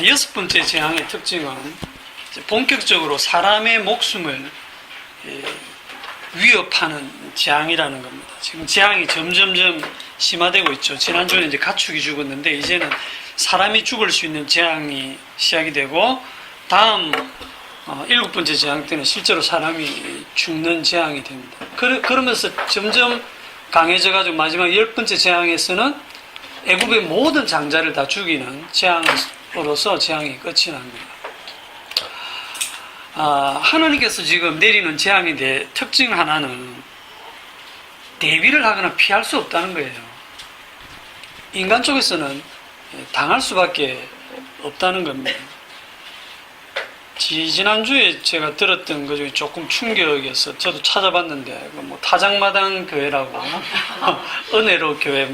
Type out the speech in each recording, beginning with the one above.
여섯 번째 재앙의 특징은 본격적으로 사람의 목숨을 위협하는 재앙이라는 겁니다. 지금 재앙이 점점점 심화되고 있죠. 지난주에 이제 가축이 죽었는데 이제는 사람이 죽을 수 있는 재앙이 시작이 되고 다음 일곱 번째 재앙 때는 실제로 사람이 죽는 재앙이 됩니다. 그러면서 점점 강해져가지고 마지막 열 번째 재앙에서는 애굽의 모든 장자를 다 죽이는 재앙으로서 재앙이 끝이 납니다. 하나님께서 지금 내리는 재앙에 대해 특징 하나는 대비를 하거나 피할 수 없다는 거예요. 인간 쪽에서는 당할 수밖에 없다는 겁니다. 지난주에 제가 들었던 것 중에 조금 충격이어서 저도 찾아봤는데, 타작마당 교회라고, 은혜로 교회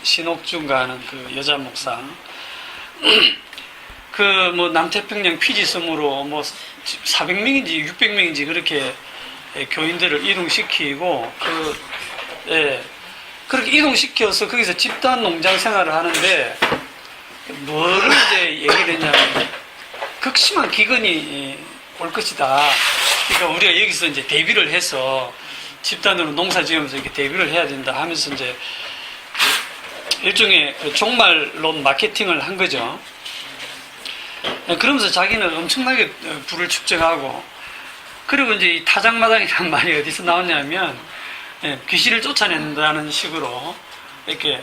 신옥준가 하는 그 여자 목사, 남태평양 피지섬으로 400명인지 600명인지 그렇게 교인들을 이동시키고, 그렇게 이동시켜서 거기서 집단 농장 생활을 하는데, 뭐를 이제 얘기를 했냐면, 극심한 기근이 올 것이다. 그러니까 우리가 여기서 이제 대비를 해서 집단으로 농사 지으면서 이렇게 대비를 해야 된다 하면서 이제 일종의 종말론 마케팅을 한 거죠. 그러면서 자기는 엄청나게 불을 축적하고, 그리고 이제 이 타작마당이라는 말이 어디서 나왔냐면, 귀신을 쫓아낸다는 식으로 이렇게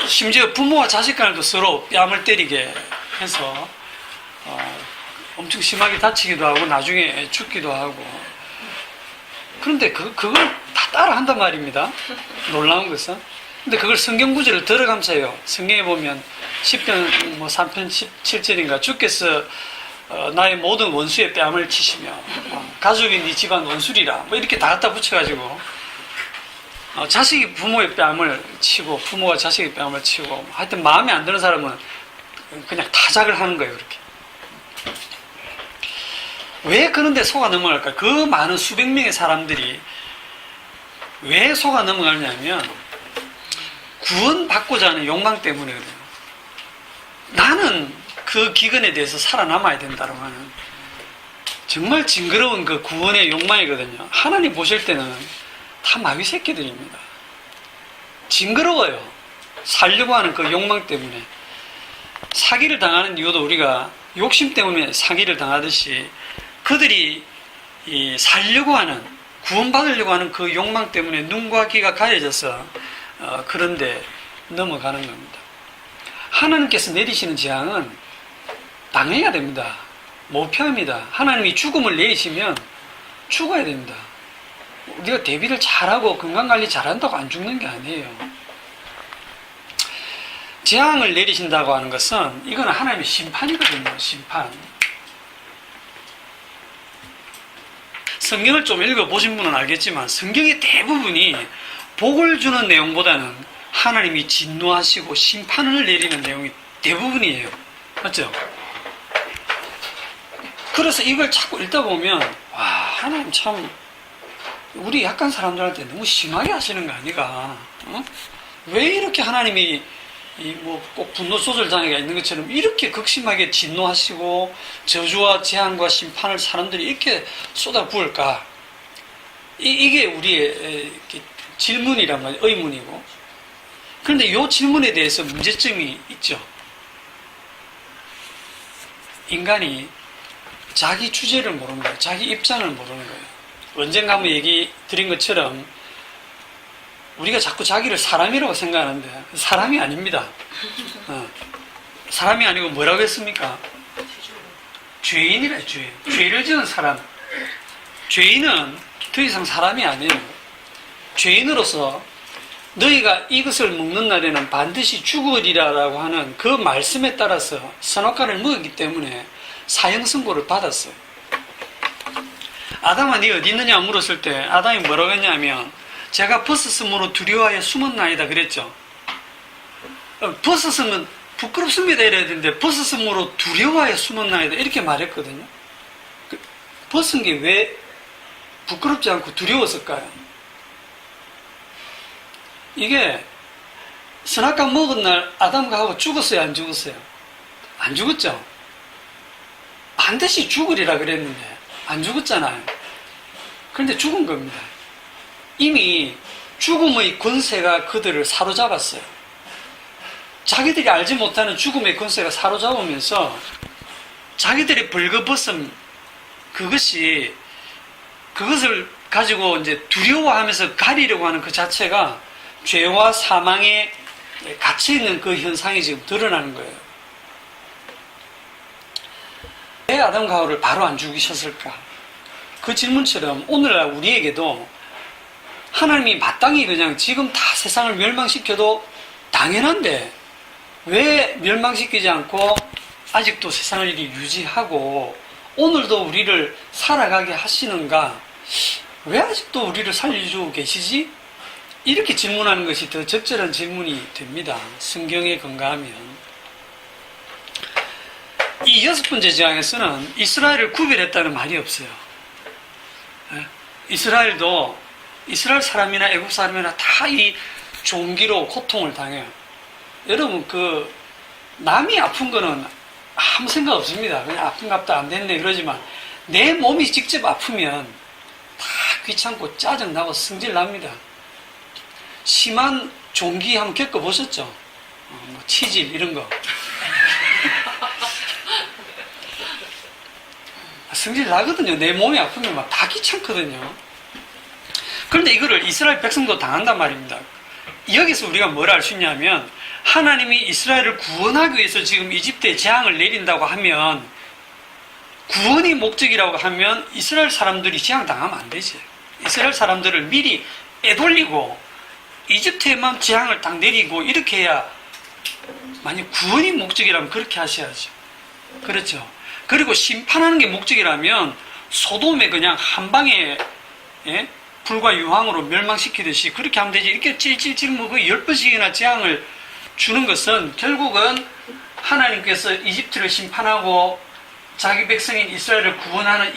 심지어 부모와 자식 간에도 서로 뺨을 때리게 해서 엄청 심하게 다치기도 하고 나중에 죽기도 하고. 그런데 그걸 다 따라 한단 말입니다. 놀라운 것은. 근데 그걸 성경 구절을 들어감사해요. 성경에 보면 10편 3편 17절인가 주께서 나의 모든 원수의 뺨을 치시며 가족이 네 집안 원수리라 이렇게 다 갖다 붙여가지고 자식이 부모의 뺨을 치고 부모가 자식의 뺨을 치고 하여튼 마음에 안 드는 사람은 그냥 타작을 하는 거예요. 그렇게. 왜 그런데 속아 넘어갈까? 그 많은 수백 명의 사람들이 왜 속아 넘어가냐면 구원받고자 하는 욕망 때문에 그래요. 나는 그 기근에 대해서 살아남아야 된다고 하는 정말 징그러운 그 구원의 욕망이거든요. 하나님 보실 때는 다 마귀 새끼들입니다. 징그러워요. 살려고 하는 그 욕망 때문에. 사기를 당하는 이유도 우리가 욕심 때문에 사기를 당하듯이 그들이 살려고 하는, 구원받으려고 하는 그 욕망 때문에 눈과 귀가 가려져서 그런데 넘어가는 겁니다. 하나님께서 내리시는 재앙은 당해야 됩니다. 못 피합니다. 하나님이 죽음을 내리시면 죽어야 됩니다. 우리가 대비를 잘하고 건강관리 잘한다고 안 죽는 게 아니에요. 재앙을 내리신다고 하는 것은 이거는 하나님의 심판이거든요. 심판. 성경을 좀 읽어보신 분은 알겠지만 성경의 대부분이 복을 주는 내용보다는 하나님이 진노하시고 심판을 내리는 내용이 대부분이에요. 맞죠? 그래서 이걸 자꾸 읽다 보면 와, 하나님 참 우리 약한 사람들한테 너무 심하게 하시는 거 아니가? 왜 이렇게 하나님이 꼭 분노 조절 장애가 있는 것처럼 이렇게 극심하게 진노하시고 저주와 재앙과 심판을 사람들이 이렇게 쏟아부을까? 이게 우리의 질문이란 말이에요. 의문이고. 그런데 이 질문에 대해서 문제점이 있죠. 인간이 자기 주제를 모르는 거예요. 자기 입장을 모르는 거예요. 언젠가 한번 얘기 드린 것처럼 우리가 자꾸 자기를 사람이라고 생각하는데 사람이 아닙니다. 사람이 아니고 뭐라고 했습니까? 죄인이라 죄인. 죄를 지은 사람. 죄인은 더 이상 사람이 아니에요. 죄인으로서 너희가 이것을 먹는 날에는 반드시 죽으리라라고 하는 그 말씀에 따라서 선악과를 먹었기 때문에 사형 선고를 받았어요. 아담아 네 어디 있느냐 물었을 때 아담이 뭐라고 했냐면 제가 벗었으므로 두려워하여 숨었나이다 그랬죠. 벗었으면 부끄럽습니다 이래야 되는데 벗었으므로 두려워하여 숨었나이다 이렇게 말했거든요. 벗은 게 왜 부끄럽지 않고 두려웠을까요? 이게 선악과 먹은 날 아담과 하고 죽었어요 안 죽었어요? 안 죽었죠? 반드시 죽으리라 그랬는데 안 죽었잖아요. 그런데 죽은 겁니다. 이미 죽음의 권세가 그들을 사로잡았어요. 자기들이 알지 못하는 죽음의 권세가 사로잡으면서 자기들의 벌거벗음, 그것을 가지고 이제 두려워하면서 가리려고 하는 그 자체가 죄와 사망에 갇혀있는 그 현상이 지금 드러나는 거예요. 왜 아담과 하와를 바로 안 죽이셨을까? 그 질문처럼 오늘날 우리에게도 하나님이 마땅히 그냥 지금 다 세상을 멸망시켜도 당연한데 왜 멸망시키지 않고 아직도 세상을 이리 유지하고 오늘도 우리를 살아가게 하시는가? 왜 아직도 우리를 살려주고 계시지? 이렇게 질문하는 것이 더 적절한 질문이 됩니다. 성경에 근거하면. 이 6번째 지항에서는 이스라엘을 구별했다는 말이 없어요. 이스라엘 사람이나 애국 사람이나 다 이 종기로 고통을 당해요. 여러분, 남이 아픈 거는 아무 생각 없습니다. 그냥 아픈갑다 안 됐네 그러지만 내 몸이 직접 아프면 다 귀찮고 짜증나고 성질납니다. 심한 종기 한번 겪어보셨죠? 치질 이런 거. 성질 나거든요. 내 몸이 아프면 막 다 귀찮거든요. 그런데 이거를 이스라엘 백성도 당한단 말입니다. 여기서 우리가 뭘 알 수 있냐면 하나님이 이스라엘을 구원하기 위해서 지금 이집트에 재앙을 내린다고 하면 구원이 목적이라고 하면 이스라엘 사람들이 재앙 당하면 안 되지. 이스라엘 사람들을 미리 애돌리고 이집트에만 재앙을 딱 내리고 이렇게 해야 만약 구원이 목적이라면 그렇게 하셔야죠. 그렇죠. 그리고 심판하는 게 목적이라면 소돔에 그냥 한 방에 불과 유황으로 멸망시키듯이 그렇게 하면 되지. 이렇게 찔찔찔 뭐 10번씩이나 재앙을 주는 것은 결국은 하나님께서 이집트를 심판하고 자기 백성인 이스라엘을 구원하는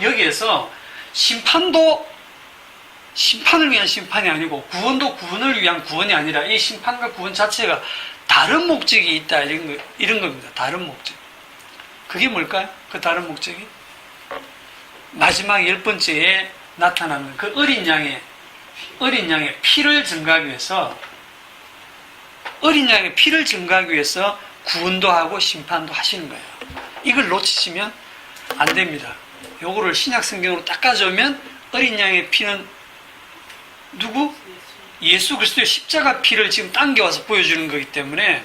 여기에서 심판도 심판을 위한 심판이 아니고 구원도 구원을 위한 구원이 아니라 이 심판과 구원 자체가 다른 목적이 있다 이런 겁니다. 다른 목적. 그게 뭘까요? 그 다른 목적이? 마지막 10번째에 나타나는 그 어린 양의 피를 증가하기 위해서 구원도 하고 심판도 하시는 거예요. 이걸 놓치시면 안 됩니다. 요거를 신약 성경으로 딱 가져오면 어린 양의 피는 누구? 예수 그리스도의 십자가 피를 지금 당겨와서 보여주는 거기 때문에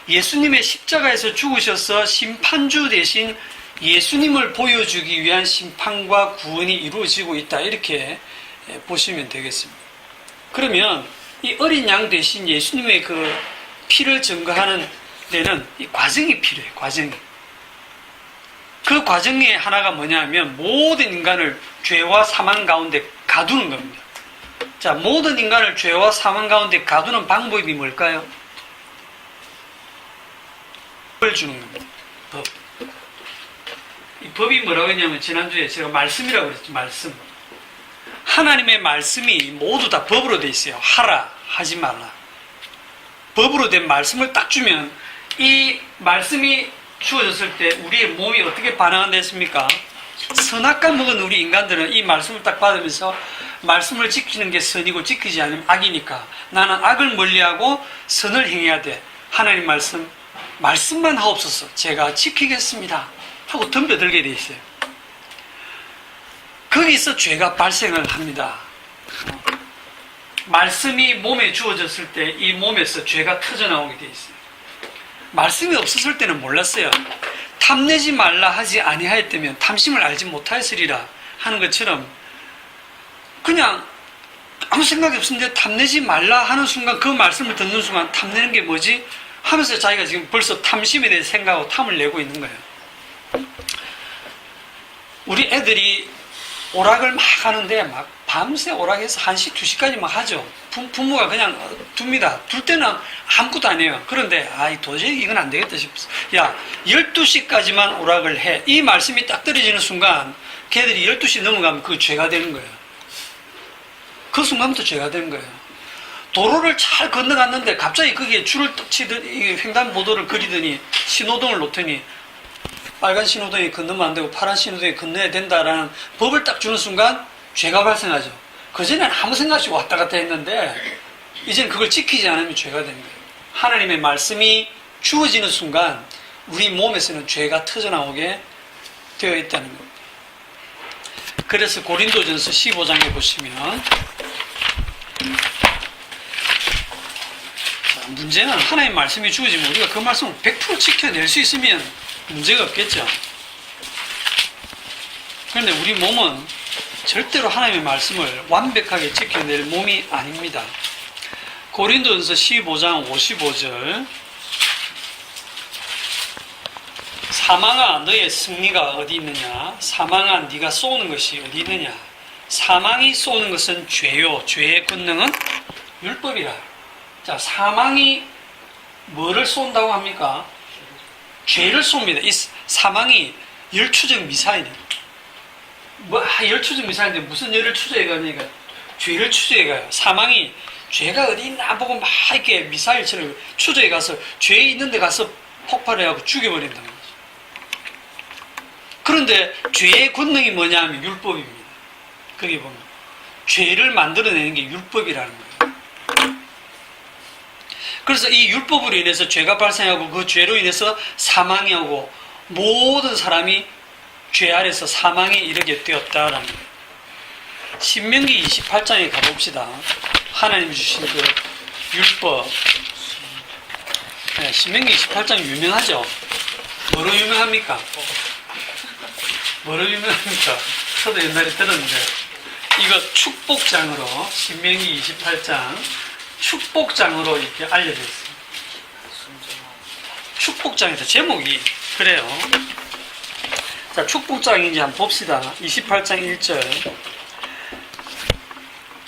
예수님의 십자가에서 죽으셔서 심판주 대신 예수님을 보여주기 위한 심판과 구원이 이루어지고 있다. 이렇게 보시면 되겠습니다. 그러면 이 어린 양 대신 예수님의 그 피를 증거하는 데는 이 과정이 필요해요. 과정이. 그 과정의 하나가 뭐냐면 모든 인간을 죄와 사망 가운데 가두는 겁니다. 자, 모든 인간을 죄와 사망 가운데 가두는 방법이 뭘까요? 법을 주는 겁니다. 법. 이 법이 뭐라고 했냐면 지난주에 제가 말씀이라고 그랬죠. 말씀. 하나님의 말씀이 모두 다 법으로 돼 있어요. 하라, 하지 말라. 법으로 된 말씀을 딱 주면 이 말씀이 주어졌을 때 우리의 몸이 어떻게 반응한다 했습니까? 선악과 먹은 우리 인간들은 이 말씀을 딱 받으면서 말씀을 지키는 게 선이고 지키지 않으면 악이니까 나는 악을 멀리하고 선을 행해야 돼. 하나님 말씀만 하옵소서. 제가 지키겠습니다. 하고 덤벼들게 돼 있어요. 거기서 죄가 발생을 합니다. 말씀이 몸에 주어졌을 때 이 몸에서 죄가 터져나오게 돼 있어요. 말씀이 없었을 때는 몰랐어요. 탐내지 말라 하지 아니하였다면 탐심을 알지 못하였으리라 하는 것처럼 그냥 아무 생각이 없었는데 탐내지 말라 하는 순간 그 말씀을 듣는 순간 탐내는 게 뭐지? 하면서 자기가 지금 벌써 탐심에 대해 생각하고 탐을 내고 있는 거예요. 우리 애들이 오락을 막 하는데 막 밤새 오락해서 1시, 2시까지 막 하죠. 부모가 그냥 둡니다. 둘 때는 아무것도 안 해요. 그런데 도저히 이건 안 되겠다 싶어서 야 12시까지만 오락을 해. 이 말씀이 딱 떨어지는 순간 걔들이 12시 넘어가면 그 죄가 되는 거예요. 그 순간부터 죄가 되는 거예요. 도로를 잘 건너갔는데 갑자기 거기에 줄을 떡 치더니 횡단보도를 그리더니 신호등을 놓더니 빨간 신호등에 건너면 안 되고 파란 신호등에 건너야 된다라는 법을 딱 주는 순간 죄가 발생하죠. 그전에는 아무 생각 없이 왔다 갔다 했는데 이제는 그걸 지키지 않으면 죄가 되는 거예요. 하나님의 말씀이 주어지는 순간 우리 몸에서는 죄가 터져나오게 되어 있다는 겁니다. 그래서 고린도전서 15장에 보시면 문제는 하나님의 말씀이 주어지면 우리가 그 말씀을 100% 지켜낼 수 있으면 문제가 없겠죠. 그런데 우리 몸은 절대로 하나님의 말씀을 완벽하게 지켜낼 몸이 아닙니다. 고린도전서 15장 55절 사망아 너의 승리가 어디 있느냐? 사망아 네가 쏘는 것이 어디 있느냐? 사망이 쏘는 것은 죄요. 죄의 권능은 율법이라. 자, 사망이 뭐를 쏜다고 합니까? 죄를 쏩니다. 이 사망이 열추적 미사일이에요. 열추적 미사일인데 무슨 열을 추적해 가니까 죄를 추적해 가요. 사망이 죄가 어디 있나 보고 막 이렇게 미사일처럼 추적해 가서 죄 있는 데 가서 폭발해가지고 죽여버린다는 거죠. 그런데 죄의 권능이 뭐냐 하면 율법입니다. 거기 보면 죄를 만들어내는 게 율법이라는 거예요. 그래서 이 율법으로 인해서 죄가 발생하고 그 죄로 인해서 사망이 오고 모든 사람이 죄 아래서 사망에 이르게 되었다라는 거예요. 신명기 28장에 가봅시다. 하나님 주신 그 율법. 네, 신명기 28장 유명하죠? 뭐로 유명합니까? 뭐로 유명합니까? 저도 옛날에 들었는데 이거 축복장으로 신명기 28장 축복장으로 이렇게 알려져 있습니다. 축복장에서 제목이 그래요. 자, 축복장인지 한번 봅시다. 28장 1절.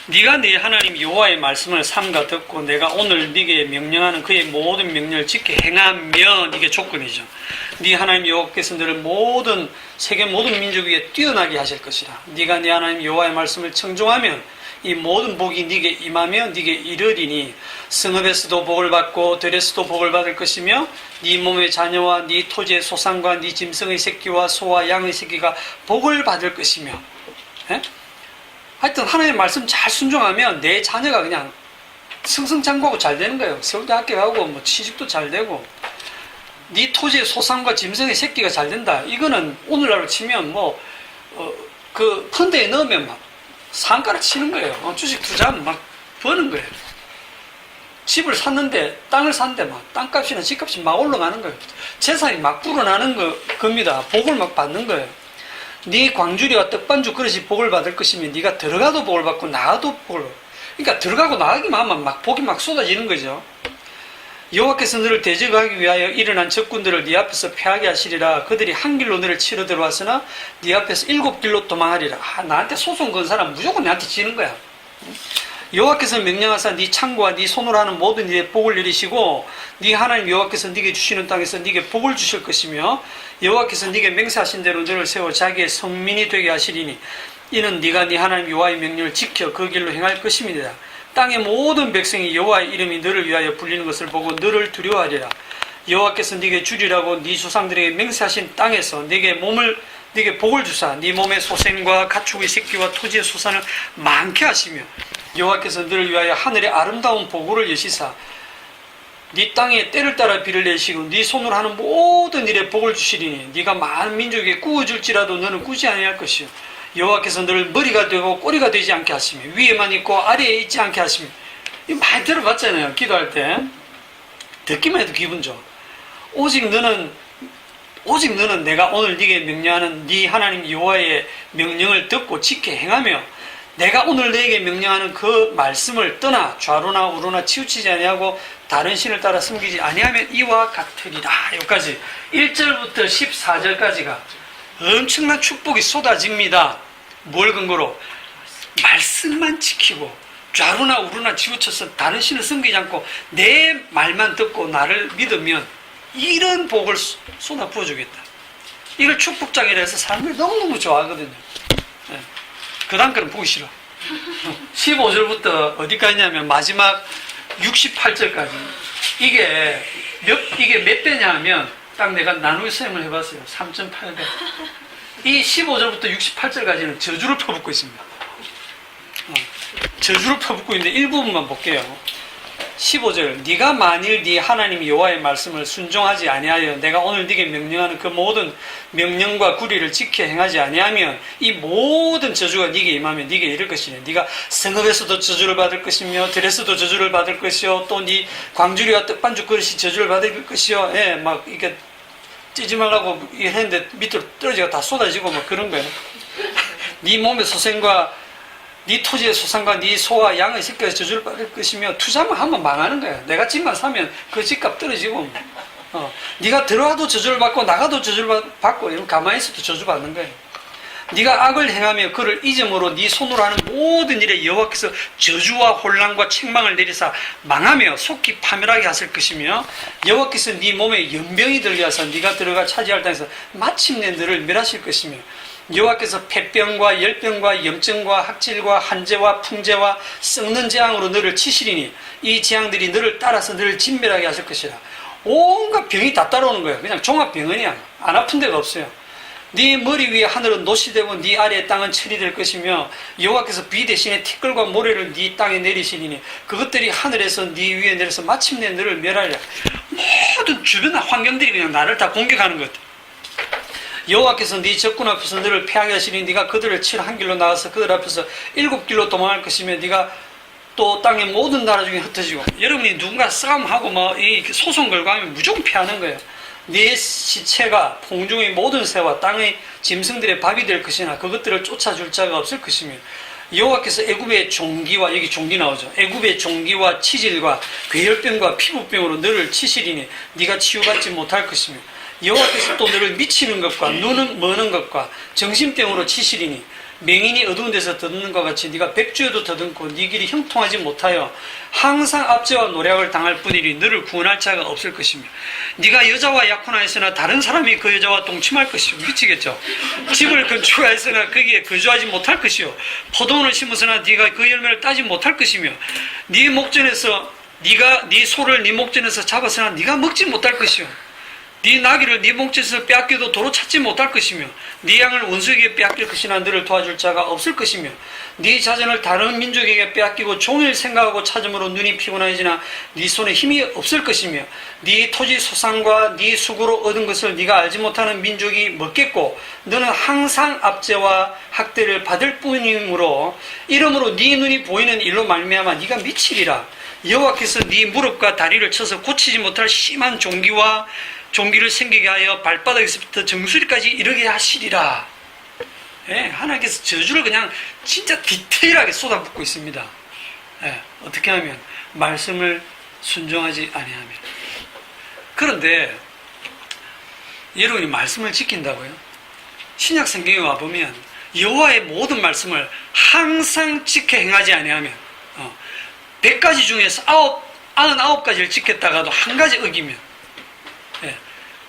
네가 네 하나님 여호와의 말씀을 삼가 듣고 내가 오늘 네게 명령하는 그의 모든 명령을 지켜 행하면 이게 조건이죠. 네 하나님 여호와께서 너를 모든 세계 모든 민족 위에 뛰어나게 하실 것이라. 네가 네 하나님 여호와의 말씀을 청종하면 이 모든 복이 네게 임하며 네게 이르리니 성읍에서도 복을 받고 들에서도 복을 받을 것이며 네 몸의 자녀와 네 토지의 소산과 네 짐승의 새끼와 소와 양의 새끼가 복을 받을 것이며. 에? 하여튼 하나님의 말씀 잘 순종하면 내 자녀가 그냥 승승장구하고 잘 되는 거예요. 서울대 학교 가고 뭐 취직도 잘 되고 네 토지의 소산과 짐승의 새끼가 잘 된다. 이거는 오늘날로 치면 그 펀드에 넣으면 막 상가를 치는 거예요. 주식 투자하면 막 버는 거예요. 집을 샀는데 땅을 샀는데 막 땅값이나 집값이 막 올라가는 거예요. 재산이 막 불어나는 겁니다. 복을 막 받는 거예요. 네 광주리와 떡반죽 그릇이 복을 받을 것이면 네가 들어가도 복을 받고 나가도 복을 받고. 그러니까 들어가고 나가기만 하면 막 복이 막 쏟아지는 거죠. 여호와께서 너를 대적하기 위하여 일어난 적군들을 네 앞에서 패하게 하시리라. 그들이 한 길로 너를 치러 들어왔으나 네 앞에서 7길로 도망하리라. 나한테 소송 건 사람 무조건 나한테 지는 거야. 여호와께서 명령하사 네 창고와 네 손으로 하는 모든 일에 복을 내리시고 네 하나님 여호와께서 네게 주시는 땅에서 네게 복을 주실 것이며 여호와께서 네게 맹세하신 대로 너를 세워 자기의 성민이 되게 하시리니 이는 네가 네 하나님 여호와의 명령을 지켜 그 길로 행할 것입니다. 땅의 모든 백성이 여호와의 이름이 너를 위하여 불리는 것을 보고 너를 두려워하리라. 여호와께서 네게 주리라고 네 조상들에게 맹세하신 땅에서 네게 복을 주사 네 몸의 소생과 가축의 새끼와 토지의 소산을 많게 하시며 여호와께서 너를 위하여 하늘의 아름다운 보고를 여시사 네 땅에 때를 따라 비를 내시고 네 손으로 하는 모든 일에 복을 주시리니 네가 많은 민족에게 구워줄지라도 너는 꾸지 아니할 것이요 여호와께서 너를 머리가 되고 꼬리가 되지 않게 하시며 위에만 있고 아래에 있지 않게 하시며. 이거 많이 들어봤잖아요. 기도할 때 듣기만 해도 기분 좋아. 오직 너는 내가 오늘 네게 명령하는 네 하나님 여호와의 명령을 듣고 지켜 행하며 내가 오늘 너에게 명령하는 그 말씀을 떠나 좌로나 우로나 치우치지 아니하고 다른 신을 따라 섬기지 아니하면 이와 같으리라. 여기까지 1절부터 14절까지가 엄청난 축복이 쏟아집니다. 뭘 근거로? 말씀만 지키고 좌로나 우로나 치우쳐서 다른 신을 섬기지 않고 내 말만 듣고 나를 믿으면 이런 복을 쏟아 부어주겠다. 이걸 축복장이라 해서 사람들이 너무너무 좋아하거든요. 네. 그 다음 거는 보기 싫어. 15절부터 어디까지냐면 마지막 68절까지. 이게 몇 배냐 하면 딱 내가 나누기 셈을 해봤어요. 3.8배. 이 15절부터 68절까지는 저주를 퍼붓고 있습니다. 저주를 퍼붓고 있는데 일부분만 볼게요. 15절, 네가 만일 네 하나님 여호와의 말씀을 순종하지 아니하여 내가 오늘 네게 명령하는 그 모든 명령과 구리를 지켜 행하지 아니하면 이 모든 저주가 네게 임하면 네게 이를 것이니 네가 성읍에서도 저주를 받을 것이며 들에서도 저주를 받을 것이요 또 네 광주리와 떡반죽 그릇이 저주를 받을 것이요. 예, 막 이게 찌지 말라고 했는데 밑으로 떨어지가 다 쏟아지고 막 그런 거예요. 네 몸의 소생과 네 토지의 소산과 네 소와 양의 새끼가 저주를 받을 것이며 투자만 하면 망하는 거야. 내가 집만 사면 그 집값 떨어지고 네가 들어와도 저주를 받고 나가도 저주를 받고 이러면 가만히 있어도 저주받는 거예요. 네가 악을 행하며 그를 잊음으로 네 손으로 하는 모든 일에 여호와께서 저주와 혼란과 책망을 내리사 망하며 속히 파멸하게 하실 것이며 여호와께서 네 몸에 연병이 들게 하사 네가 들어가 차지할 땅에서 마침내 너를 멸하실 것이며 여호와께서 폐병과 열병과 염증과 학질과 한재와 풍재와 썩는 재앙으로 너를 치시리니 이 재앙들이 너를 따라서 너를 진멸하게 하실 것이라. 온갖 병이 다 따라오는 거예요. 그냥 종합병원이야. 안 아픈 데가 없어요. 네 머리 위에 하늘은 노시 되고 네 아래의 땅은 철이 될 것이며 여호와께서 비 대신에 티끌과 모래를 네 땅에 내리시리니 그것들이 하늘에서 네 위에 내려서 마침내 너를 멸하리라. 모든 주변 환경들이 그냥 나를 다 공격하는 것 같아. 여호와께서 네 적군 앞에서 너를 패하게 하시니 네가 그들을 치러 한 길로 나가서 그들 앞에서 7길로 도망할 것이며 네가 또 땅의 모든 나라 중에 흩어지고. 여러분이 누군가 싸움하고 뭐 이 소송 걸고 하면 무조건 피하는 거예요. 네 시체가 공중의 모든 새와 땅의 짐승들의 밥이 될 것이나 그것들을 쫓아줄 자가 없을 것이며 여호와께서 애굽의 종기와 여기 종기 나오죠. 애굽의 종기와 치질과 괴혈병과 피부병으로 너를 치시리니 네가 치유받지 못할 것이며 여호와께서 또 너를 미치는 것과 눈은 머는 것과 정신병으로 치시리니 맹인이 어두운 데서 더듬는 것 같이 네가 백주에도 더듬고 네 길이 형통하지 못하여 항상 압제와 노략을 당할 뿐이니 너를 구원할 자가 없을 것이며 네가 여자와 약혼하였으나 다른 사람이 그 여자와 동침할 것이요. 미치겠죠. 집을 건축하였으나 거기에 거주하지 못할 것이요 포도원을 심었으나 네가 그 열매를 따지 못할 것이며 네 목전에서 네가 네 소를 네 목전에서 잡았으나 네가 먹지 못할 것이요 네 나귀를 네 목전에서 빼앗겨도 도로 찾지 못할 것이며 네 양을 원수에게 빼앗길 것이나 너를 도와줄 자가 없을 것이며 네 자전을 다른 민족에게 빼앗기고 종일 생각하고 찾음으로 눈이 피곤해지나 네 손에 힘이 없을 것이며 네 토지 소산과 네 수고로 얻은 것을 네가 알지 못하는 민족이 먹겠고 너는 항상 압제와 학대를 받을 뿐이므로 이러므로 네 눈이 보이는 일로 말미암아 네가 미치리라. 여호와께서 네 무릎과 다리를 쳐서 고치지 못할 심한 종기를 생기게 하여 발바닥에서부터 정수리까지 이르게 하시리라. 예, 하나님께서 저주를 그냥 진짜 디테일하게 쏟아붓고 있습니다. 예, 어떻게 하면? 말씀을 순종하지 아니하면. 그런데 여러분이 말씀을 지킨다고요? 신약 성경에 와보면 여호와의 모든 말씀을 항상 지켜 행하지 아니하면 100가지 중에서 99가지를 지켰다가도 한 가지 어기면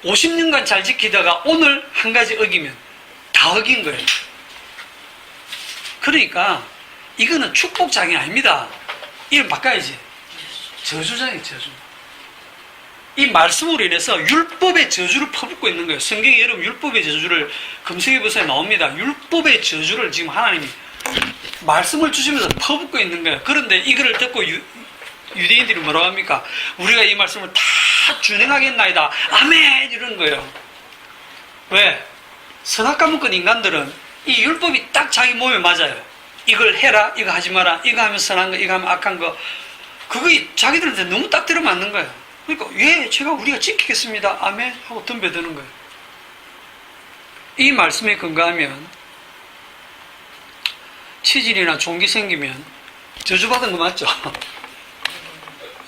50년간 잘 지키다가 오늘 한 가지 어기면 다 어긴 거예요. 그러니까 이거는 축복장이 아닙니다. 이름 바꿔야지. 저주장이 저주. 이 말씀으로 인해서 율법의 저주를 퍼붓고 있는 거예요. 성경에 여러분 율법의 저주를 검색해보세요. 나옵니다. 율법의 저주를 지금 하나님이 말씀을 주시면서 퍼붓고 있는 거예요. 그런데 이거를 듣고 유대인들이 뭐라고 합니까? 우리가 이 말씀을 다 준행하겠나이다. 아멘! 이런 거예요. 왜? 선악과목권 인간들은 이 율법이 딱 자기 몸에 맞아요. 이걸 해라, 이거 하지 마라, 이거 하면 선한 거, 이거 하면 악한 거. 그게 자기들한테 너무 딱 들어맞는 거예요. 그러니까 예, 우리가 지키겠습니다. 아멘! 하고 덤벼드는 거예요. 이 말씀에 근거하면 치질이나 종기 생기면 저주받은 거 맞죠?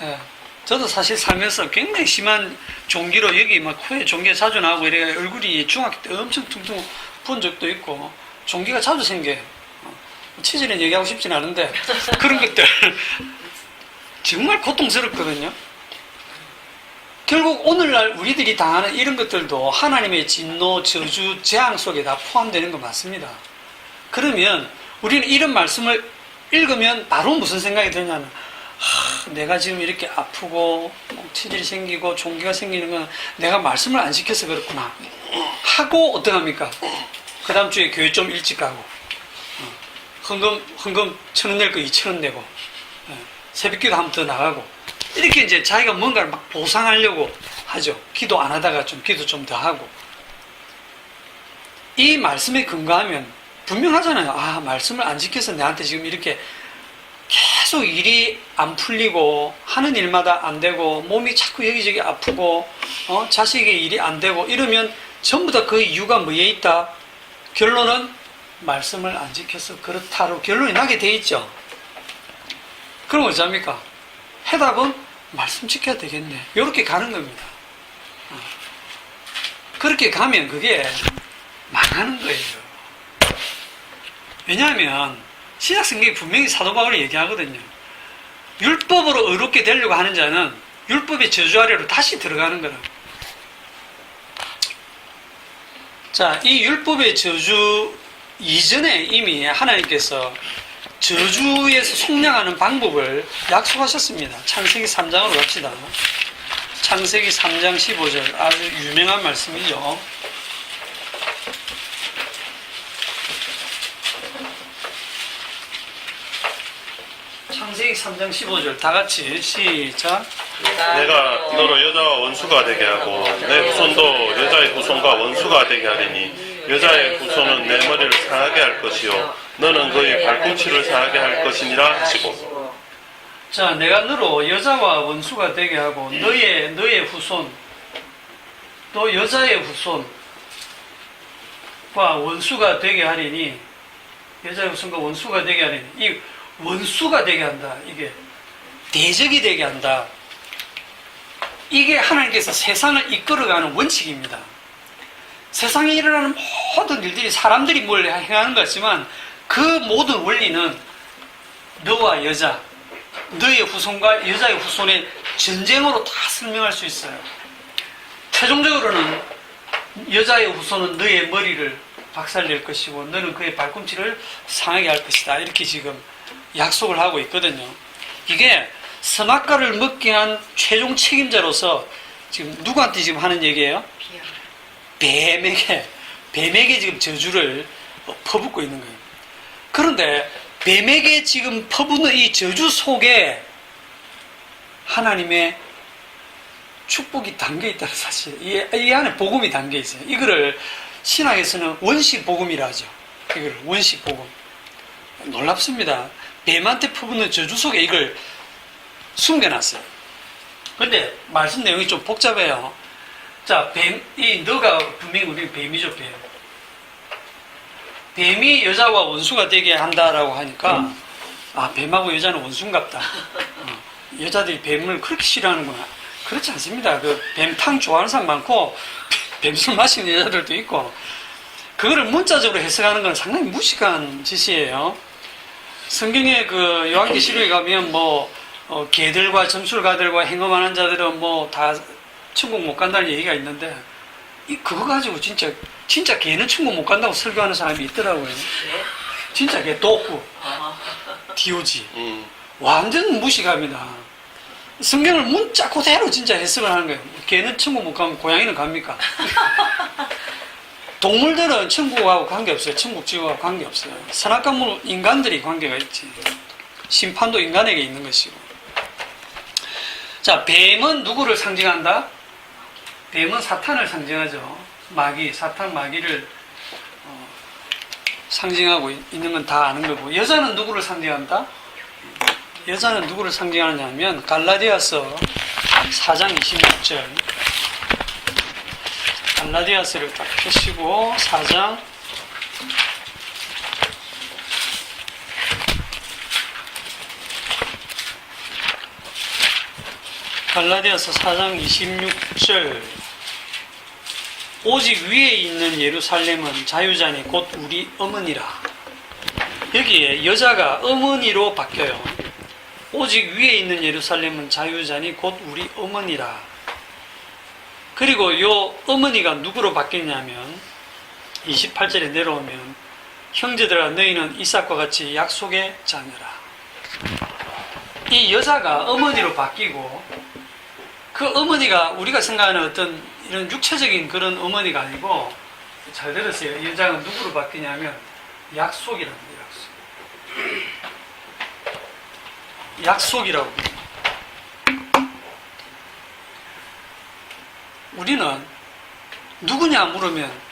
예. 저도 사실 살면서 굉장히 심한 종기로 여기 막 코에 종기가 자주 나오고 이래 얼굴이 중학교 때 엄청 퉁퉁 부은 적도 있고 종기가 자주 생겨요. 치질은 얘기하고 싶진 않은데 그런 것들 정말 고통스럽거든요. 결국 오늘날 우리들이 당하는 이런 것들도 하나님의 진노, 저주, 재앙 속에 다 포함되는 거 맞습니다. 그러면 우리는 이런 말씀을 읽으면 바로 무슨 생각이 드냐면, 내가 지금 이렇게 아프고 체질이 생기고 종기가 생기는 건 내가 말씀을 안 지켜서 그렇구나 하고 어떡합니까? 그 다음 주에 교회 좀 일찍 가고 헌금 1,000원 낼 거 2,000원 내고 새벽기도 한 번 더 나가고 이렇게 이제 자기가 뭔가를 막 보상하려고 하죠. 기도 안 하다가 기도 좀 더 하고. 이 말씀에 근거하면 분명하잖아요. 말씀을 안 지켜서 내한테 지금 이렇게 계속 일이 안 풀리고 하는 일마다 안 되고 몸이 자꾸 여기저기 아프고 자식의 일이 안 되고 이러면 전부 다 그 이유가 뭐에 있다? 결론은 말씀을 안 지켜서 그렇다로 결론이 나게 돼 있죠. 그럼 어찌합니까? 해답은 말씀 지켜야 되겠네. 이렇게 가는 겁니다. 그렇게 가면 그게 망하는 거예요. 왜냐하면 신약성경이 분명히 사도 바울이 얘기하거든요. 율법으로 의롭게 되려고 하는 자는 율법의 저주 아래로 다시 들어가는 거라. 자, 이 율법의 저주 이전에 이미 하나님께서 저주에서 속량하는 방법을 약속하셨습니다. 창세기 3장으로 갑시다. 창세기 3장 15절 아주 유명한 말씀이죠. 창세기 3장 15절 다 같이 시작. 내가 너로 여자와 원수가 되게 하고 내 후손도 여자의 후손과 원수가 되게 하리니 여자의 후손은 내 머리를 상하게 할 것이요 너는 그의 발꿈치를 상하게 할 것이니라 하시고. 자, 내가 너로 여자와 원수가 되게 하고 너의 후손 또 여자의 후손과 원수가 되게 하리니 여자의 후손과 원수가 되게 하리니 이 원수가 되게 한다. 이게 대적이 되게 한다. 이게 하나님께서 세상을 이끌어가는 원칙입니다. 세상에 일어나는 모든 일들이 사람들이 뭘 행하는 것 같지만 그 모든 원리는 너와 여자, 너의 후손과 여자의 후손의 전쟁으로 다 설명할 수 있어요. 최종적으로는 여자의 후손은 너의 머리를 박살낼 것이고 너는 그의 발꿈치를 상하게 할 것이다. 이렇게 지금 약속을 하고 있거든요. 이게 선악과를 먹게 한 최종 책임자로서 지금 누구한테 지금 하는 얘기예요? 뱀에게 지금 저주를 퍼붓고 있는 거예요. 그런데 뱀에게 지금 퍼붓는 이 저주 속에 하나님의 축복이 담겨 있다는 사실. 이 안에 복음이 담겨 있어요. 이거를 신학에서는 원시 복음이라 하죠. 이걸 원시 복음. 놀랍습니다. 뱀한테 퍼붓는 저주 속에 이걸 숨겨놨어요. 근데 말씀 내용이 좀 복잡해요. 자, 너가 분명히 우리 뱀이죠, 뱀. 뱀이 여자와 원수가 되게 한다라고 하니까, 뱀하고 여자는 원수인갑다. 여자들이 뱀을 그렇게 싫어하는구나. 그렇지 않습니다. 그 뱀탕 좋아하는 사람 많고, 뱀술 마시는 여자들도 있고, 그거를 문자적으로 해석하는 건 상당히 무식한 짓이에요. 성경에 그 요한계시록에 가면 개들과 점술가들과 행음하는 자들은 다 천국 못 간다는 얘기가 있는데 그거 가지고 진짜 개는 천국 못 간다고 설교하는 사람이 있더라고요. 진짜 개 도구 디오지 완전 무식합니다. 성경을 문자 그대로 진짜 해석을 하는 거예요. 개는 천국 못 가면 고양이는 갑니까? 동물들은 천국하고 관계없어요. 천국 지옥하고 관계없어요. 선악과물 인간들이 관계가 있지. 심판도 인간에게 있는 것이고. 자, 뱀은 누구를 상징한다? 뱀은 사탄을 상징하죠. 사탄 마귀를 상징하고 있는 건 다 아는 거고. 여자는 누구를 상징한다? 여자는 누구를 상징하느냐 하면 갈라디아서 4장 26절 갈라디아서를 딱 펴시고 4장 갈라디아서 4장 26절 오직 위에 있는 예루살렘은 자유자니 곧 우리 어머니라. 여기에 여자가 어머니로 바뀌어요. 오직 위에 있는 예루살렘은 자유자니 곧 우리 어머니라. 그리고 요 어머니가 누구로 바뀌냐면 28절에 내려오면 형제들아 너희는 이삭과 같이 약속의 자녀라. 이 여자가 어머니로 바뀌고 그 어머니가 우리가 생각하는 어떤 이런 육체적인 그런 어머니가 아니고 잘 들으세요. 이 여자가 누구로 바뀌냐면 약속이랍니다. 약속이라고. 우리는 누구냐 물으면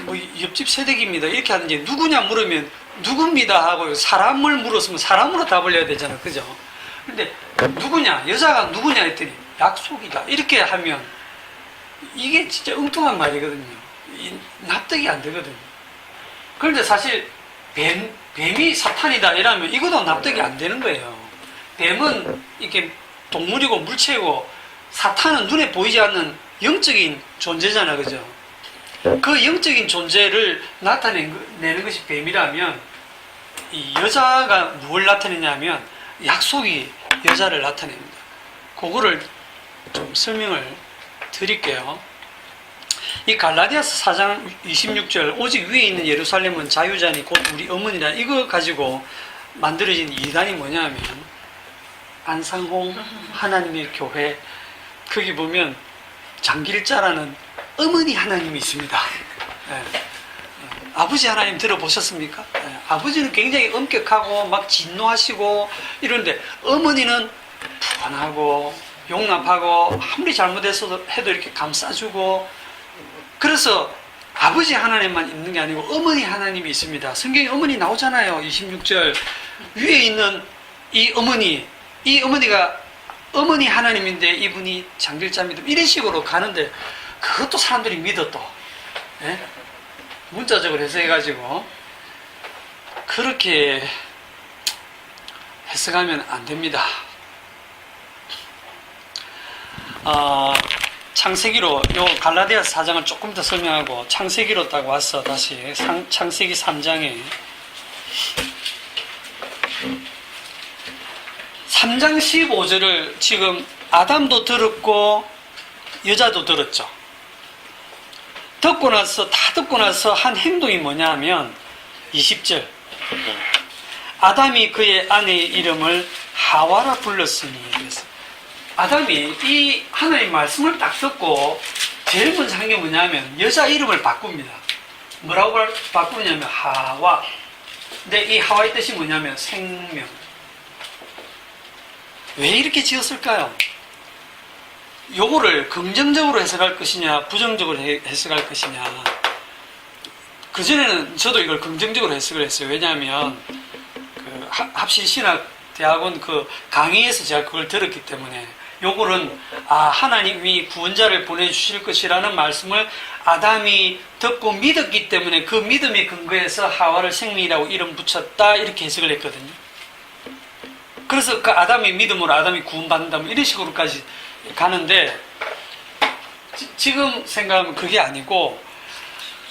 뭐 옆집 새댁입니다 이렇게 하는지 누구냐 물으면 누굽니다 하고 사람을 물었으면 사람으로 답을 해야 되잖아, 그죠? 근데 누구냐, 여자가 누구냐 했더니 약속이다 이렇게 하면 이게 진짜 엉뚱한 말이거든요. 납득이 안 되거든요. 그런데 사실 뱀이 사탄이다 이러면 이것도 납득이 안 되는 거예요. 뱀은 이렇게 동물이고 물체고 사탄은 눈에 보이지 않는 영적인 존재잖아, 그죠? 그 영적인 존재를 나타내는 것이 뱀이라면 이 여자가 뭘 나타내냐면 약속이 여자를 나타냅니다. 그거를 좀 설명을 드릴게요. 이 갈라디아서 4장 26절 오직 위에 있는 예루살렘은 자유자니 곧 우리 어머니라 이거 가지고 만들어진 이단이 뭐냐면 안상홍 하나님의 교회 거기 보면 장길자라는 어머니 하나님이 있습니다. 네. 아버지 하나님 들어보셨습니까? 네. 아버지는 굉장히 엄격하고 막 진노하시고 이런데 어머니는 푸근하고 용납하고 아무리 잘못해도 이렇게 감싸주고 그래서 아버지 하나님만 있는 게 아니고 어머니 하나님이 있습니다. 성경에 어머니 나오잖아요. 26절 위에 있는 이 어머니가 어머니 하나님인데 이분이 장길자입니다. 이런 식으로 가는데 그것도 사람들이 믿어 또. 네? 문자적으로 해석해가지고 그렇게 해석하면 안 됩니다. 창세기로 요 갈라디아서 4장을 조금 더 설명하고 창세기로 딱 와서 다시 창세기 3장에 3장 15절을 지금 아담도 들었고 여자도 들었죠. 듣고 나서 한 행동이 뭐냐 하면 20절 아담이 그의 아내의 이름을 하와라 불렀으니 그래서 아담이 이 하나님 말씀을 딱 듣고 제일 먼저 한 게 뭐냐면 여자 이름을 바꿉니다. 뭐라고 바꾸냐면 하와. 근데 이 하와의 뜻이 뭐냐면 생명. 왜 이렇게 지었을까요? 요거를 긍정적으로 해석할 것이냐 부정적으로 해석할 것이냐. 그전에는 저도 이걸 긍정적으로 해석을 했어요. 왜냐하면 그 합실신학대학원 그 강의에서 제가 그걸 들었기 때문에 요거는 하나님이 구원자를 보내주실 것이라는 말씀을 아담이 듣고 믿었기 때문에 그 믿음의 근거에서 하와를 생명이라고 이름 붙였다 이렇게 해석을 했거든요. 그래서 그 아담의 믿음으로 아담이 구원받는다 이런 식으로까지 가는데 지금 생각하면 그게 아니고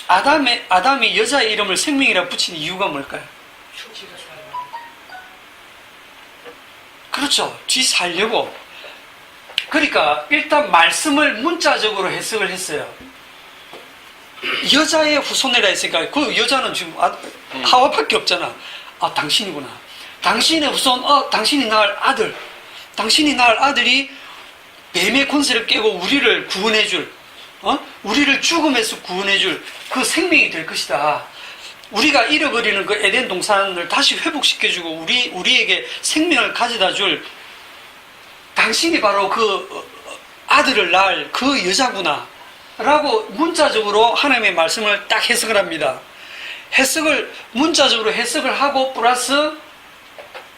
아담이 여자 이름을 생명이라고 붙인 이유가 뭘까요? 그렇죠. 뒤 살려고. 그러니까 일단 말씀을 문자적으로 해석을 했어요. 여자의 후손이라 했으니까 그 여자는 지금 하와밖에 없잖아. 당신이구나. 당신의 후손, 당신이 낳을 아들. 당신이 낳을 아들이 뱀의 권세를 깨고 우리를 구원해줄, 우리를 죽음에서 구원해줄 그 생명이 될 것이다. 우리가 잃어버리는 그 에덴 동산을 다시 회복시켜주고 우리에게 생명을 가져다 줄 당신이 바로 그 아들을 낳을 그 여자구나 라고 문자적으로 하나님의 말씀을 딱 해석을 합니다. 문자적으로 해석을 하고 플러스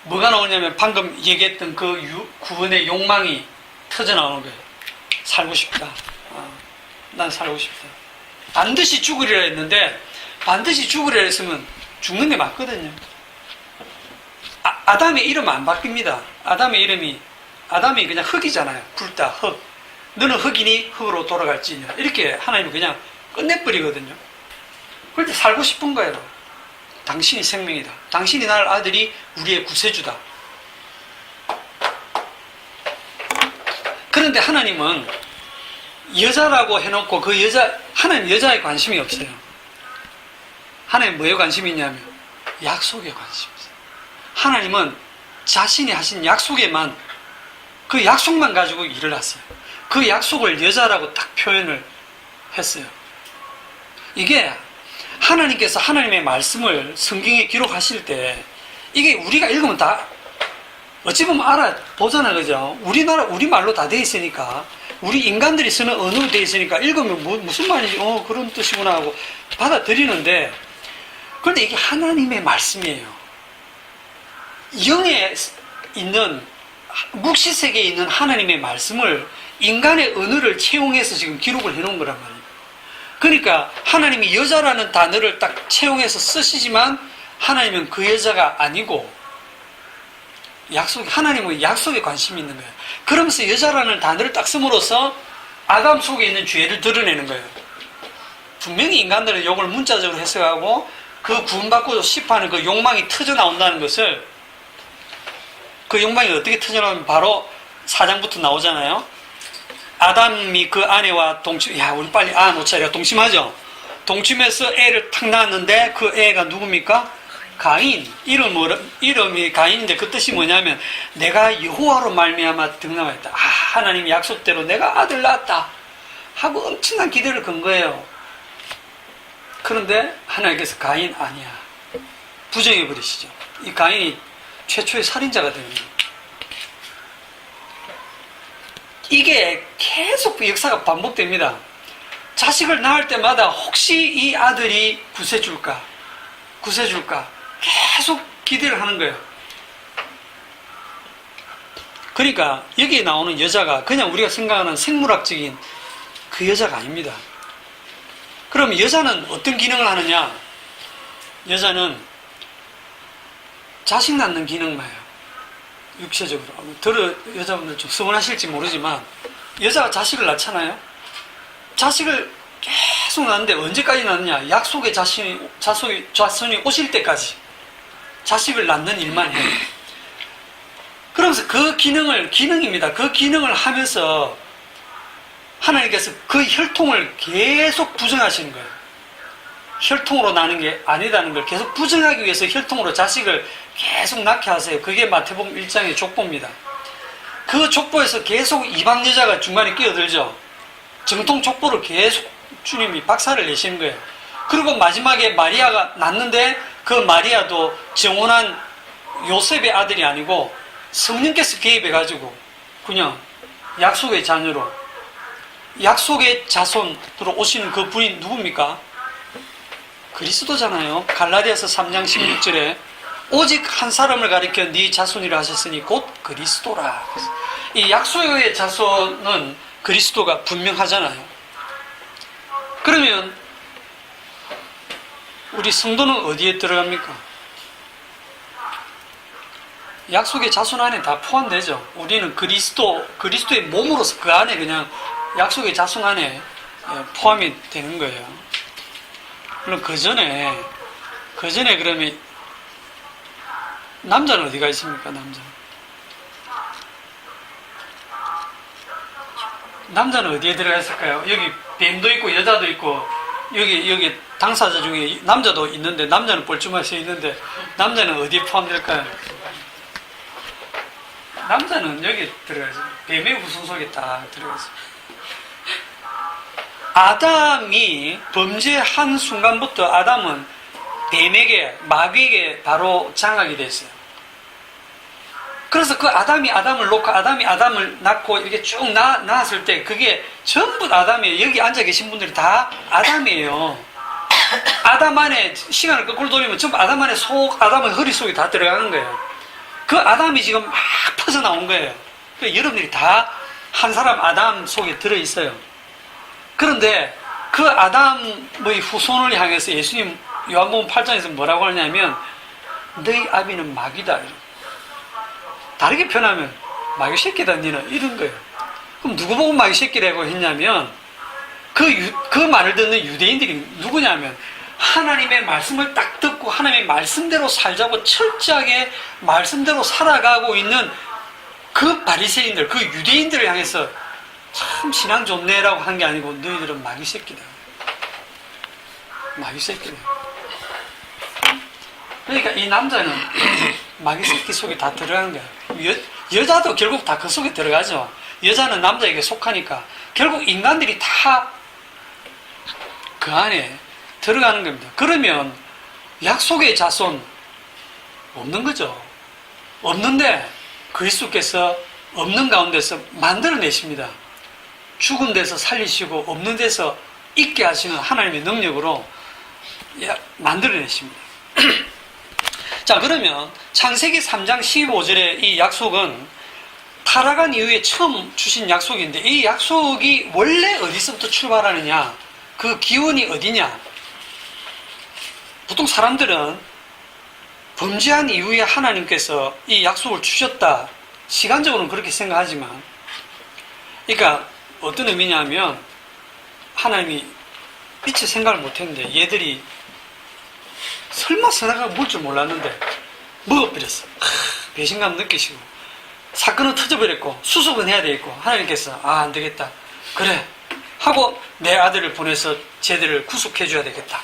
뭐가 나오냐면 방금 얘기했던 그 구원의 욕망이 터져 나오는 거예요. 살고 싶다. 난 살고 싶다. 반드시 죽으리라 했는데 반드시 죽으리라 했으면 죽는 게 맞거든요. 아담의 이름 안 바뀝니다. 아담이 그냥 흙이잖아요. 불다 흙. 너는 흙이니 흙으로 돌아갈지냐. 이렇게 하나님은 그냥 끝내버리거든요. 그런데 살고 싶은 거예요. 당신이 생명이다. 당신이 낳을 아들이 우리의 구세주다. 그런데 하나님은 여자라고 해놓고 하나님 여자에 관심이 없어요. 하나님 뭐에 관심이 있냐면 약속에 관심이 있어요. 하나님은 자신이 하신 약속에만, 그 약속만 가지고 일을 했어요. 그 약속을 여자라고 딱 표현을 했어요. 이게 하나님께서 하나님의 말씀을 성경에 기록하실 때 이게 우리가 읽으면 다 어찌 보면 알아보잖아요. 그죠? 우리말로 다 돼 있으니까, 우리 인간들이 쓰는 언어로 돼 있으니까 읽으면 무슨 말인지, 그런 뜻이구나 하고 받아들이는데, 그런데 이게 하나님의 말씀이에요. 영에 있는, 묵시세계에 있는 하나님의 말씀을 인간의 언어를 채용해서 지금 기록을 해놓은 거란 말이에요. 그러니까 하나님이 여자라는 단어를 딱 채용해서 쓰시지만 하나님은 그 여자가 아니고 하나님은 약속에 관심이 있는 거예요. 그러면서 여자라는 단어를 딱 씀으로써 아담 속에 있는 죄를 드러내는 거예요. 분명히 인간들은 이걸 문자적으로 해석하고 그 구원받고 싶어하는 그 욕망이 터져 나온다는 것을, 그 욕망이 어떻게 터져 나오면 바로 4장부터 나오잖아요. 아담이 그 아내와 우리 빨리 놓자. 이래가 동침하죠. 동침해서 애를 탁 낳았는데 그 애가 누굽니까? 가인. 이름이 가인인데 그 뜻이 뭐냐면 내가 여호와로 말미암아 등남하였다. 하나님 약속대로 내가 아들 낳았다 하고 엄청난 기대를 건 거예요. 그런데 하나님께서 가인 아니야, 부정해 버리시죠. 이 가인이 최초의 살인자가 되는 거예요. 이게 계속 역사가 반복됩니다. 자식을 낳을 때마다 혹시 이 아들이 구세줄까 계속 기대를 하는 거예요. 그러니까 여기에 나오는 여자가 그냥 우리가 생각하는 생물학적인 그 여자가 아닙니다. 그럼 여자는 어떤 기능을 하느냐? 여자는 자식 낳는 기능만 해요. 육체적으로. 여자분들 좀 서운하실지 모르지만 여자가 자식을 낳잖아요. 자식을 계속 낳는데 언제까지 낳느냐? 약속의 자손이 오실 때까지 자식을 낳는 일만 해요. 그러면서 그 기능입니다. 그 기능을 하면서 하나님께서 그 혈통을 계속 부정하시는 거예요. 혈통으로 나는 게 아니다는 걸 계속 부정하기 위해서 혈통으로 자식을 계속 낳게 하세요. 그게 마태복음 1장의 족보입니다. 그 족보에서 계속 이방 여자가 중간에 끼어들죠. 정통 족보를 계속 주님이 박살을 내시는 거예요. 그리고 마지막에 마리아가 낳는데 그 마리아도 정혼한 요셉의 아들이 아니고 성령께서 개입해가지고 그냥 약속의 자녀로, 약속의 자손으로 오시는 그 분이 누굽니까? 그리스도잖아요. 갈라디아서 3장 16절에 오직 한 사람을 가리켜 네 자손이라 하셨으니 곧 그리스도라. 이 약속의 자손은 그리스도가 분명하잖아요. 그러면 우리 성도는 어디에 들어갑니까? 약속의 자손 안에 다 포함되죠. 우리는 그리스도의 몸으로서 그 안에 그냥 약속의 자손 안에 포함이 되는 거예요. 물론 그 전에 그러면 남자는 어디가 있습니까? 남자는 어디에 들어가 있을까요? 여기 뱀도 있고 여자도 있고 여기 당사자 중에 남자도 있는데 남자는 뻘쭘하게 있는데 남자는 어디에 포함될까요? 남자는 여기 들어가죠. 뱀의 후손 속에 딱 들어가죠. 아담이 범죄한 순간부터 아담은 뱀에게, 마귀에게 바로 장악이 됐어요. 그래서 그 아담이 아담을 놓고 아담이 아담을 낳고 이렇게 쭉 낳았을 때 그게 전부 아담이에요. 여기 앉아 계신 분들이 다 아담이에요. 아담 안에 시간을 거꾸로 돌리면 전부 아담 안에 아담의 허리 속에 다 들어가는 거예요. 그 아담이 지금 막 퍼져나온 거예요. 그러니까 여러분들이 다 한 사람 아담 속에 들어있어요. 그런데 그 아담의 후손을 향해서 예수님 요한복음 8장에서 뭐라고 하냐면 너희 아비는 마귀다. 다르게 표현하면 마귀 새끼다 니는 이런 거예요. 그럼 누구 보고 마귀 새끼라고 했냐면 그 말을 듣는 유대인들이 누구냐면 하나님의 말씀을 딱 듣고 하나님의 말씀대로 살자고 철저하게 말씀대로 살아가고 있는 그 바리새인들, 그 유대인들을 향해서 참 신앙 좋네라고 한 게 아니고 너희들은 마귀 새끼다. 마귀 새끼다. 그러니까 이 남자는 마귀 새끼 속에 다 들어간 거야. 여자도 결국 다 그 속에 들어가죠. 여자는 남자에게 속하니까 결국 인간들이 다 그 안에 들어가는 겁니다. 그러면 약속의 자손 없는 거죠. 없는데 그리스도께서 없는 가운데서 만들어내십니다. 죽은 데서 살리시고 없는 데서 있게 하시는 하나님의 능력으로 만들어내십니다. 자, 그러면 창세기 3장 15절의 이 약속은 타락한 이후에 처음 주신 약속인데, 이 약속이 원래 어디서부터 출발하느냐, 그 기원이 어디냐. 보통 사람들은 범죄한 이후에 하나님께서 이 약속을 주셨다, 시간적으로는 그렇게 생각하지만, 그러니까 어떤 의미냐면 하나님이 미처 생각을 못했는데 얘들이 설마 선악과가 뭘 줄 몰랐는데 먹어버렸어. 배신감 느끼시고 사건은 터져버렸고 수습은 해야 되겠고, 하나님께서 안 되겠다, 그래 하고 내 아들을 보내서 쟤들을 구속해 줘야 되겠다,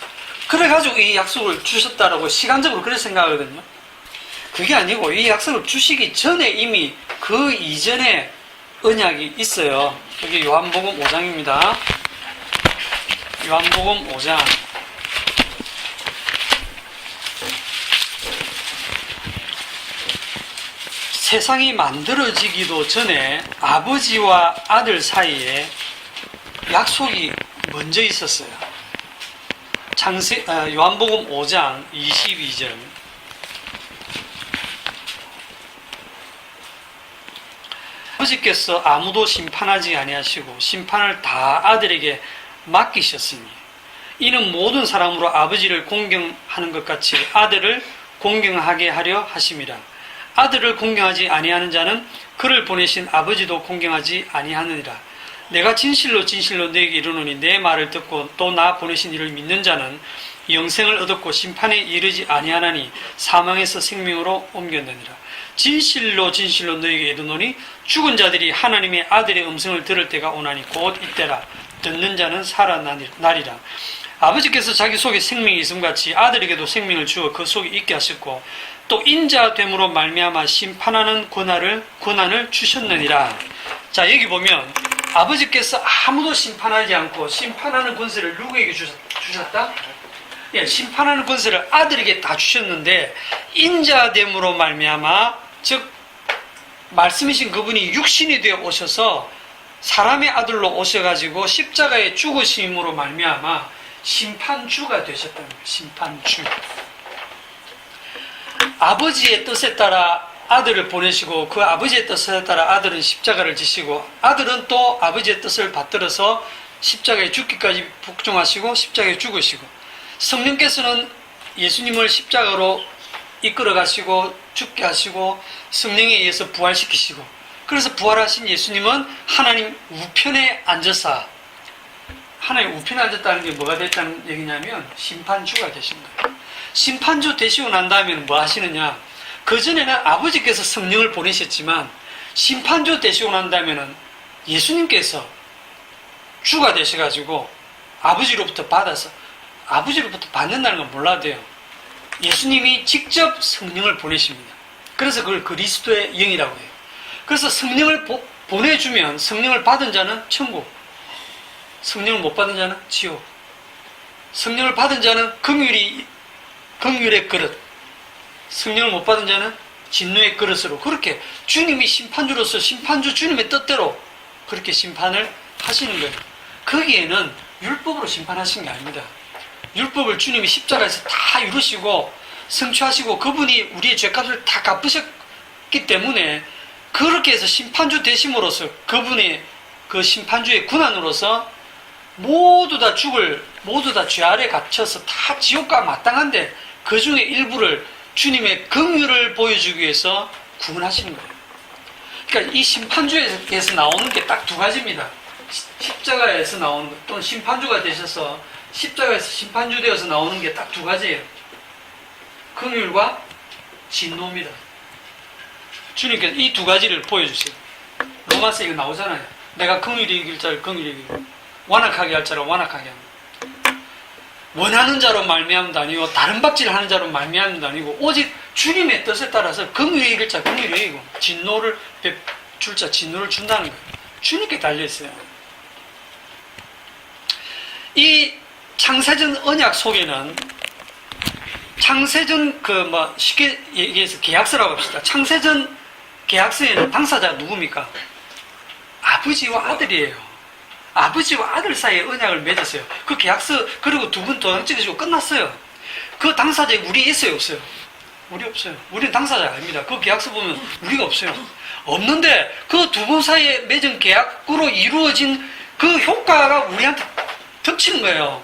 그래가지고 이 약속을 주셨다라고 시간적으로 그렇게 생각하거든요. 그게 아니고 이 약속을 주시기 전에 이미 그 이전에 언약이 있어요. 여기 요한복음 5장입니다. 요한복음 5장 세상이 만들어지기도 전에 아버지와 아들 사이에 약속이 먼저 있었어요. 요한복음 5장 22절. 아버지께서 아무도 심판하지 아니하시고 심판을 다 아들에게 맡기셨으니 이는 모든 사람으로 아버지를 공경하는 것 같이 아들을 공경하게 하려 하심이라. 아들을 공경하지 아니하는 자는 그를 보내신 아버지도 공경하지 아니하느니라. 내가 진실로 진실로 너에게 이르노니 내 말을 듣고 또 나 보내신 이를 믿는 자는 영생을 얻었고 심판에 이르지 아니하나니 사망에서 생명으로 옮겼느니라. 진실로 진실로 너에게 이르노니 죽은 자들이 하나님의 아들의 음성을 들을 때가 오나니 곧 이때라. 듣는 자는 살아나리라. 아버지께서 자기 속에 생명이 있음같이 아들에게도 생명을 주어 그 속에 있게 하셨고 또 인자됨으로 말미암아 심판하는 권한을 주셨느니라. 자, 여기 보면 아버지께서 아무도 심판하지 않고 심판하는 권세를 누구에게 주셨다? 예, 심판하는 권세를 아들에게 다 주셨는데 인자됨으로 말미암아, 즉 말씀이신 그분이 육신이 되어 오셔서 사람의 아들로 오셔가지고 십자가에 죽으심으로 말미암아 심판주가 되셨다는 거예요. 심판주. 아버지의 뜻에 따라 아들을 보내시고 그 아버지의 뜻에 따라 아들은 십자가를 지시고 아들은 또 아버지의 뜻을 받들어서 십자가에 죽기까지 복종하시고 십자가에 죽으시고, 성령께서는 예수님을 십자가로 이끌어 가시고 죽게 하시고 성령에 의해서 부활시키시고, 그래서 부활하신 예수님은 하나님 우편에 앉아서, 하나님 우편에 앉았다는 게 뭐가 됐다는 얘기냐면 심판주가 되신 거예요. 심판주 되시고 난 다음에는 뭐 하시느냐, 그전에는 아버지께서 성령을 보내셨지만 심판주 되시고 난 다음에는 예수님께서 주가 되셔가지고 아버지로부터 받아서, 아버지로부터 받는다는 건 몰라도 돼요. 예수님이 직접 성령을 보내십니다. 그래서 그걸 그리스도의 영이라고 해요. 그래서 성령을 보내주면 성령을 받은 자는 천국, 성령을 못 받은 자는 지옥, 성령을 받은 자는 긍휼의 그릇, 성령을 못 받은 자는 진노의 그릇으로, 그렇게 주님이 심판주로서 심판주 주님의 뜻대로 그렇게 심판을 하시는 거예요. 거기에는 율법으로 심판하신 게 아닙니다. 율법을 주님이 십자가에서 다 이루시고 성취하시고 그분이 우리의 죄값을 다 갚으셨기 때문에 그렇게 해서 심판주 되심으로써 그분의 그 심판주의 군안으로서 모두 다 죄 아래 갇혀서 다 지옥과 마땅한데 그 중에 일부를 주님의 긍휼을 보여주기 위해서 구원하시는 거예요. 그러니까 이 심판주에서 나오는 게 딱 두 가지입니다. 십자가에서 나오는 것, 또는 심판주가 되셔서 십자가에서 심판주 되어서 나오는 게 딱 두 가지예요. 긍휼과 진노입니다. 주님께서 이 두 가지를 보여주세요. 로마서 이거 나오잖아요. 내가 긍휼히 이길 자를 긍휼히 이기고 완악하게 할 자를 완악하게 합니다. 원하는 자로 말미암도 아니고 다른 박질하는 자로 말미암도 아니고 오직 주님의 뜻에 따라서 긍휼히 이길 자 긍휼히 이기고 진노를 줄 자 진노를 준다는 거예요. 주님께 달려있어요. 이 창세전 언약 속에는 창세전 쉽게 얘기해서 계약서라고 합시다. 창세전 계약서에는 당사자가 누굽니까? 아버지와 아들이에요. 아버지와 아들 사이에 언약을 맺었어요. 그 계약서 그리고 두 분 도장 찍으시고 끝났어요. 그 당사자에 우리 있어요, 없어요? 우리 없어요. 우리는 당사자가 아닙니다. 그 계약서 보면 우리가 없어요. 없는데 그 두 분 사이에 맺은 계약으로 이루어진 그 효과가 우리한테 덮치는 거예요.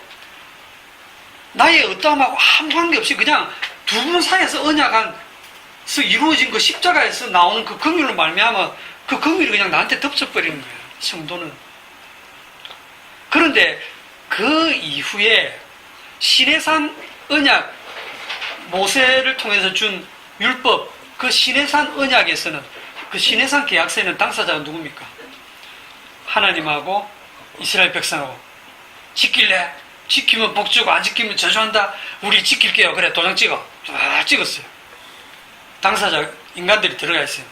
나의 어떠함하고 아무 관계없이 그냥 두 분 사이에서 언약에서 이루어진 그 십자가에서 나오는 그 긍휼로 말미암아 그 긍휼이 그냥 나한테 덮쳐버리는 거예요. 성도는. 그런데 그 이후에 시내산 언약, 모세를 통해서 준 율법, 그 시내산 언약에서는, 그 시내산 계약서에는 당사자가 누굽니까? 하나님하고 이스라엘 백성하고. 지킬래? 지키면 복 주고 안 지키면 저주한다? 우리 지킬게요. 그래, 도장 찍어. 다 찍었어요. 당사자, 인간들이 들어가 있어요.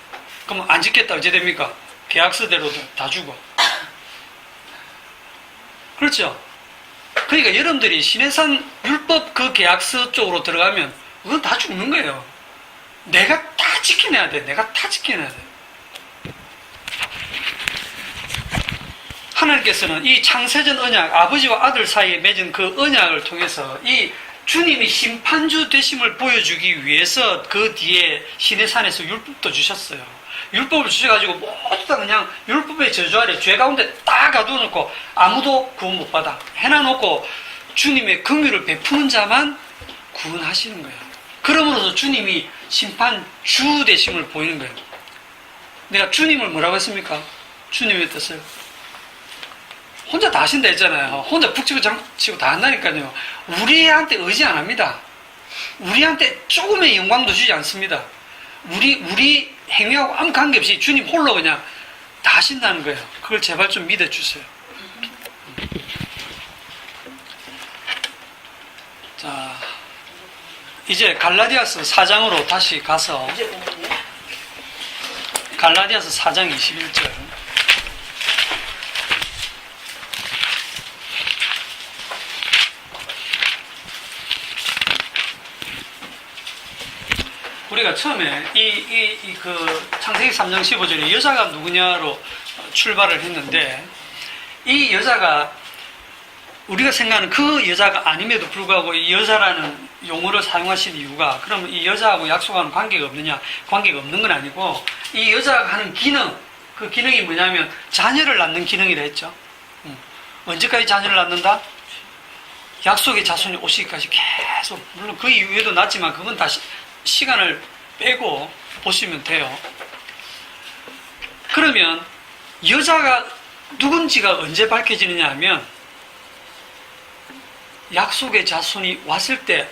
그럼 안 지켰다 어째 됩니까? 계약서대로 다 주고. 그렇죠? 그러니까 여러분들이 시내산 율법 그 계약서 쪽으로 들어가면 그건 다 죽는 거예요. 내가 다 지켜내야 돼. 내가 다 지켜내야 돼. 하나님께서는 이 창세전 언약, 아버지와 아들 사이에 맺은 그 언약을 통해서 이 주님이 심판주 되심을 보여주기 위해서 그 뒤에 시내산에서 율법도 주셨어요. 율법을 주셔가지고 모두 다 그냥 율법의 저주 아래 죄 가운데 딱 가둬놓고 아무도 구원 못 받아 해놔놓고 주님의 긍휼을 베푸는 자만 구원하시는 거예요. 그러므로서 주님이 심판주 되심을 보이는 거예요. 내가 주님을 뭐라고 했습니까? 주님의 뜻을 혼자 다 하신다 했잖아요. 혼자 푹 치고 장치고 다 한다니까요. 우리한테 의지 안 합니다. 우리한테 조금의 영광도 주지 않습니다. 우리 행위하고 아무 관계없이 주님 홀로 그냥 다 하신다는 거예요. 그걸 제발 좀 믿어주세요. 자, 이제 갈라디아서 4장으로 다시 가서 갈라디아서 4장 21절 우리가 처음에 그 창세기 3장 15절에 여자가 누구냐로 출발을 했는데 이 여자가 우리가 생각하는 그 여자가 아님에도 불구하고 이 여자라는 용어를 사용하신 이유가 그러면 이 여자하고 약속하는 관계가 없느냐? 관계가 없는 건 아니고 이 여자가 하는 기능, 그 기능이 뭐냐면 자녀를 낳는 기능이라 했죠. 언제까지 자녀를 낳는다? 약속의 자손이 오시기까지 계속, 물론 그 이후에도 낳지만 그건 다시 시간을 빼고 보시면 돼요. 그러면 여자가 누군지가 언제 밝혀지느냐 하면 약속의 자손이 왔을 때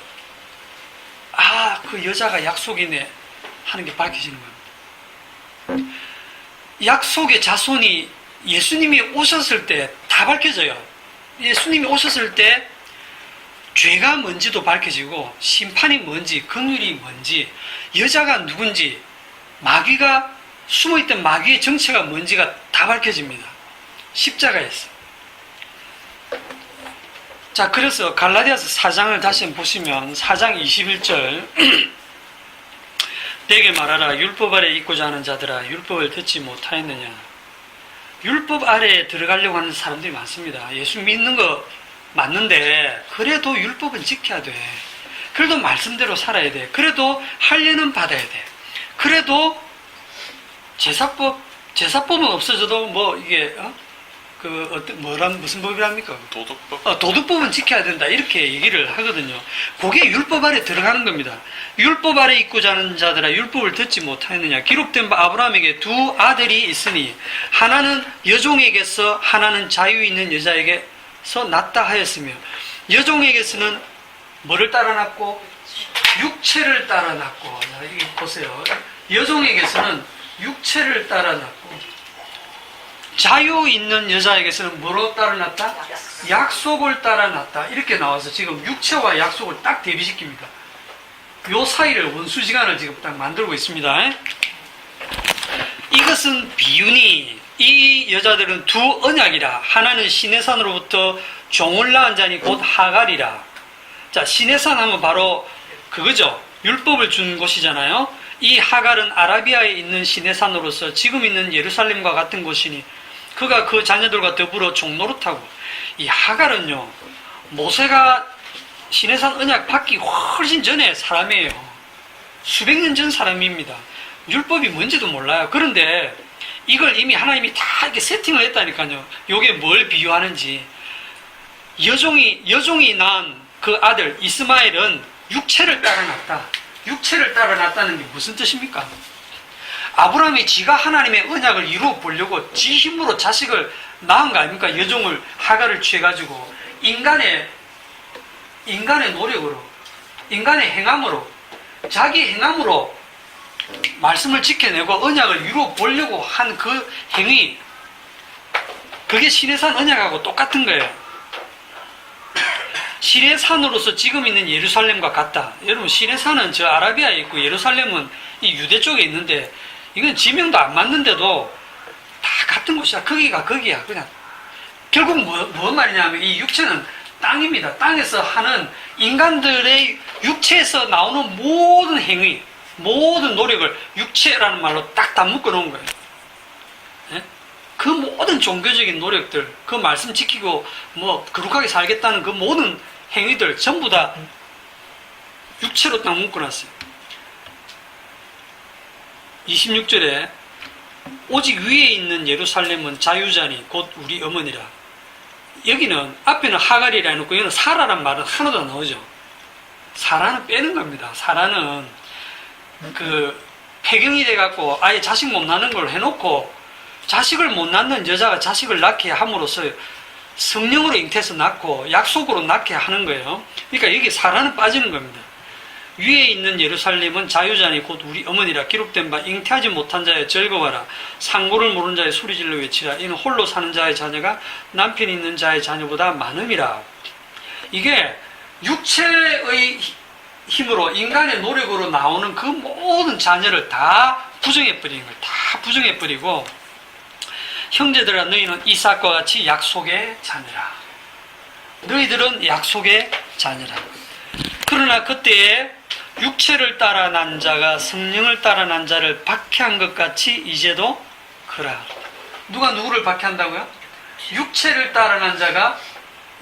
그 여자가 약속이네 하는 게 밝혀지는 겁니다. 약속의 자손이 예수님이 오셨을 때 다 밝혀져요. 예수님이 오셨을 때 죄가 뭔지도 밝혀지고 심판이 뭔지 긍휼이 뭔지 여자가 누군지 마귀가 숨어있던 마귀의 정체가 뭔지가 다 밝혀집니다. 십자가에서. 자, 그래서 갈라디아서 4장을 다시 한번 보시면 4장 21절 내게 말하라 율법 아래 있고자 하는 자들아 율법을 듣지 못하였느냐. 율법 아래에 들어가려고 하는 사람들이 많습니다. 예수 믿는 거 맞는데 그래도 율법은 지켜야 돼. 그래도 말씀대로 살아야 돼. 그래도 할례는 받아야 돼. 그래도 제사법은 없어져도 뭐 이게 무슨 법이랍니까? 도덕법? 도덕법은 지켜야 된다. 이렇게 얘기를 하거든요. 그게 율법 아래 들어가는 겁니다. 율법 아래 있고자 하는 자들아 율법을 듣지 못하였느냐. 기록된 바 아브라함에게 두 아들이 있으니 하나는 여종에게서 하나는 자유 있는 여자에게서 낳다 하였으며 여종에게서는 뭐를 따라 낳고? 육체를 따라 낳고. 자, 이거 보세요. 여종에게서는 육체를 따라 낳고 자유 있는 여자에게서는 뭐로 따라 놨다? 약속을 따라 놨다. 이렇게 나와서 지금 육체와 약속을 딱 대비시킵니다. 요 사이를 원수지간을 지금 딱 만들고 있습니다. 이것은 비유니 이 여자들은 두 언약이라. 하나는 시내산으로부터 종을 낳은 자니 곧 하갈이라. 자, 시내산 하면 바로 그거죠. 율법을 준 곳이잖아요. 이 하갈은 아라비아에 있는 시내산으로서 지금 있는 예루살렘과 같은 곳이니 그가 그 자녀들과 더불어 종노릇하고. 이 하갈은요, 모세가 시내산 언약 받기 훨씬 전에 사람이에요. 수백 년 전 사람입니다. 율법이 뭔지도 몰라요. 그런데 이걸 이미 하나님이 다 이렇게 세팅을 했다니까요. 요게 뭘 비유하는지. 여종이 낳은 그 아들 이스마엘은 육체를 따라 낳았다. 육체를 따라 낳았다는 게 무슨 뜻입니까? 아브라함이 지가 하나님의 언약을 이루어 보려고 지 힘으로 자식을 낳은 거 아닙니까? 여종을 하갈을 취해가지고 인간의 노력으로, 인간의 행함으로, 자기 행함으로 말씀을 지켜내고 언약을 이루어 보려고 한 그 행위, 그게 시내산 언약하고 똑같은 거예요. 시내산으로서 지금 있는 예루살렘과 같다. 여러분, 시내산은 저 아라비아에 있고 예루살렘은 이 유대 쪽에 있는데 이건 지명도 안 맞는데도 다 같은 곳이야. 거기가 거기야. 그냥 결국 뭐 말이냐면 이 육체는 땅입니다. 땅에서 하는 인간들의 육체에서 나오는 모든 행위, 모든 노력을 육체라는 말로 딱 다 묶어 놓은 거예요. 네? 그 모든 종교적인 노력들, 그 말씀 지키고 뭐 거룩하게 살겠다는 그 모든 행위들 전부 다 육체로 딱 묶어 놨어요. 26절에 오직 위에 있는 예루살렘은 자유자니 곧 우리 어머니라. 여기는 앞에는 하갈이라 해놓고 여기는 사라란 말은 하나도 안 나오죠. 사라는 빼는 겁니다. 사라는 그 폐경이 돼갖고 아예 자식 못 낳는 걸 해놓고 자식을 못 낳는 여자가 자식을 낳게 함으로써 성령으로 잉태해서 낳고 약속으로 낳게 하는 거예요. 그러니까 여기 사라는 빠지는 겁니다. 위에 있는 예루살렘은 자유자니 곧 우리 어머니라. 기록된 바 잉태하지 못한 자여 즐거워라. 상고를 모르는 자의 소리질러 외치라. 이는 홀로 사는 자의 자녀가 남편 있는 자의 자녀보다 많음이라. 이게 육체의 힘으로 인간의 노력으로 나오는 그 모든 자녀를 다 부정해버리는 거예요. 다 부정해버리고 형제들아 너희는 이삭과 같이 약속의 자녀라. 너희들은 약속의 자녀라. 그러나 그때에 육체를 따라 난 자가 성령을 따라 난 자를 박해한 것 같이 이제도 그라. 누가 누구를 박해한다고요? 육체를 따라 난 자가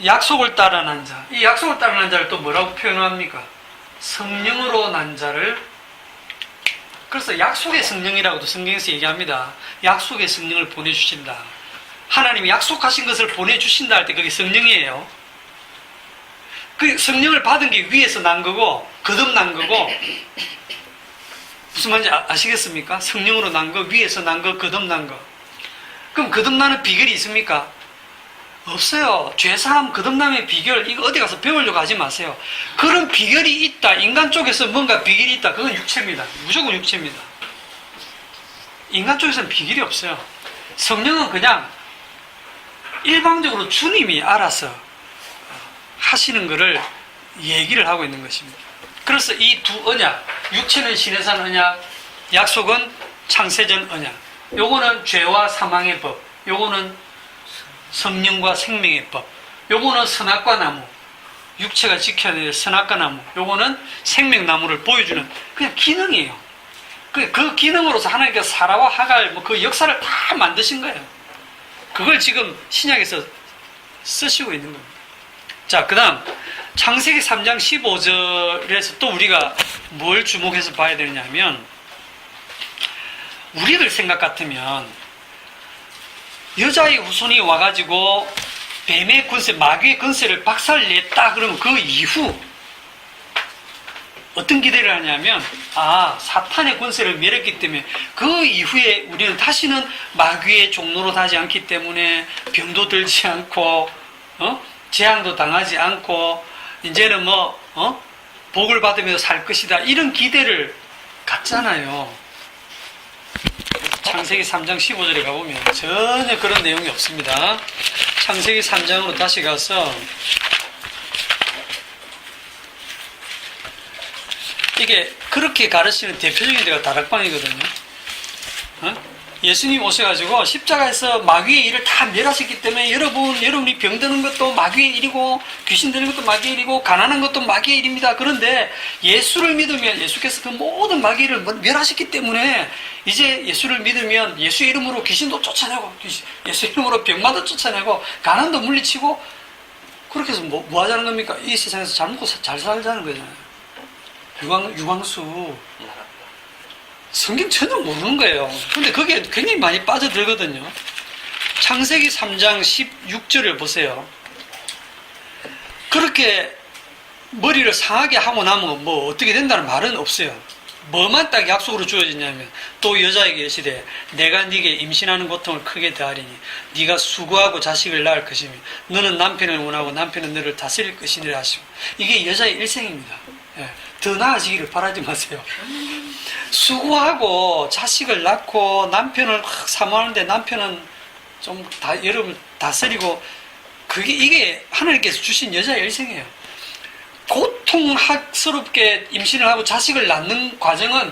약속을 따라 난 자. 이 약속을 따라 난 자를 또 뭐라고 표현합니까? 성령으로 난 자를. 그래서 약속의 성령이라고도 성경에서 얘기합니다. 약속의 성령을 보내주신다. 하나님이 약속하신 것을 보내주신다 할 때 그게 성령이에요. 그 성령을 받은 게 위에서 난 거고 거듭난 거고. 무슨 말인지 아시겠습니까? 성령으로 난 거, 위에서 난 거, 거듭난 거. 그럼 거듭나는 비결이 있습니까? 없어요. 죄사함, 거듭남의 비결, 이거 어디 가서 배우려고 하지 마세요. 그런 비결이 있다. 인간 쪽에서 뭔가 비결이 있다. 그건 육체입니다. 무조건 육체입니다. 인간 쪽에서는 비결이 없어요. 성령은 그냥 일방적으로 주님이 알아서 하시는 것을 얘기를 하고 있는 것입니다. 그래서 이 두 언약, 육체는 시내산 언약, 약속은 창세전 언약. 요거는 죄와 사망의 법, 요거는 성령과 생명의 법, 요거는 선악과 나무, 육체가 지켜야 될 선악과 나무, 요거는 생명나무를 보여주는 그냥 기능이에요. 그 기능으로서 하나님께서 사라와 하갈 그 역사를 다 만드신 거예요. 그걸 지금 신약에서 쓰시고 있는 겁니다. 자, 그 다음 창세기 3장 15절에서 또 우리가 뭘 주목해서 봐야 되느냐면, 우리들 생각 같으면 여자의 후손이 와가지고 뱀의 권세, 마귀의 권세를 박살냈다 그러면 그 이후 어떤 기대를 하냐면, 사탄의 권세를 멸했기 때문에 그 이후에 우리는 다시는 마귀의 종로로 하지 않기 때문에 병도 들지 않고 재앙도 당하지 않고 이제는 복을 받으면서 살 것이다, 이런 기대를 갖잖아요. 창세기 3장 15절에 가보면 전혀 그런 내용이 없습니다. 창세기 3장으로 다시 가서 이게 그렇게 가르치는 대표적인 데가 다락방이거든요. 예수님 오셔가지고 십자가에서 마귀의 일을 다 멸하셨기 때문에 여러분이 병드는 것도 마귀의 일이고 귀신 들리는 것도 마귀의 일이고 가난한 것도 마귀의 일입니다. 그런데 예수를 믿으면 예수께서 그 모든 마귀의 일을 멸하셨기 때문에 이제 예수를 믿으면 예수 이름으로 귀신도 쫓아내고 예수 이름으로 병마도 쫓아내고 가난도 물리치고 그렇게 해서 뭐 하자는 겁니까? 이 세상에서 잘 먹고 잘 살자는 거잖아요. 유광수 성경 전혀 모르는 거예요. 근데 거기에 굉장히 많이 빠져들거든요. 창세기 3장 16절을 보세요. 그렇게 머리를 상하게 하고 나면 뭐 어떻게 된다는 말은 없어요. 뭐만 딱 약속으로 주어지냐면 또 여자에게 이르시되 내가 네게 임신하는 고통을 크게 더하리니 네가 수고하고 자식을 낳을 것이며 너는 남편을 원하고 남편은 너를 다스릴 것이니라 하시고 이게 여자의 일생입니다. 예, 더 나아지기를 바라지 마세요. 수고하고 자식을 낳고 남편을 막 사모하는데 남편은 좀 여러분 다스리고 이게 하나님께서 주신 여자의 일생이에요. 고통스럽게 임신을 하고 자식을 낳는 과정은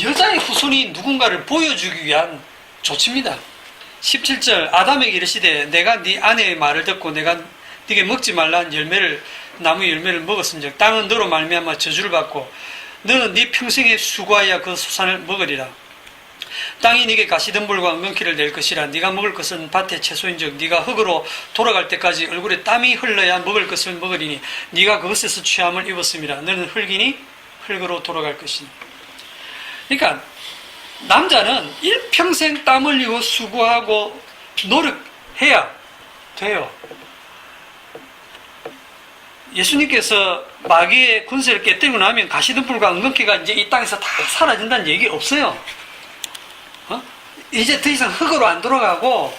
여자의 후손이 누군가를 보여주기 위한 조치입니다. 17절 아담에게 이르시되 내가 네 아내의 말을 듣고 내가 네게 먹지 말라는 나무 열매를 먹었은즉 땅은 너로 말미암아 저주를 받고 너는 네 평생에 수고하여 그 소산을 먹으리라. 땅이 네게 가시덤불과 엉겅퀴를 낼 것이라. 네가 먹을 것은 밭의 채소인즉 네가 흙으로 돌아갈 때까지 얼굴에 땀이 흘러야 먹을 것을 먹으리니 네가 그것에서 취함을 입었음이라. 너는 흙이니 흙으로 돌아갈 것이니. 그러니까 남자는 일평생 땀 흘리고 수고하고 노력해야 돼요. 예수님께서 마귀의 군세를 깨뜨리고 나면 가시덤불과 엉겅퀴가 이제 이 땅에서 다 사라진다는 얘기 없어요. 이제 더 이상 흙으로 안 돌아가고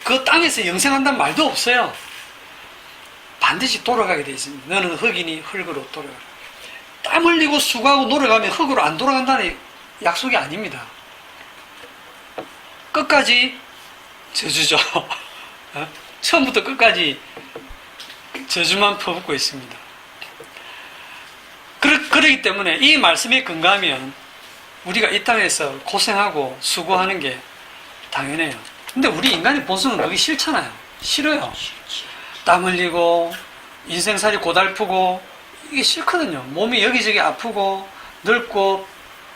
그 땅에서 영생한다는 말도 없어요. 반드시 돌아가게 되어 있습니다. 너는 흙이니 흙으로 돌아가라. 땀 흘리고 수고하고 노력하면 흙으로 안 돌아간다는 약속이 아닙니다. 끝까지 저주죠. 처음부터 끝까지 저주만 퍼붓고 있습니다. 그렇기 때문에 이 말씀에 근거하면 우리가 이 땅에서 고생하고 수고하는 게 당연해요. 근데 우리 인간의 본성은 그게 싫잖아요. 싫어요. 땀 흘리고 인생살이 고달프고 이게 싫거든요. 몸이 여기저기 아프고 늙고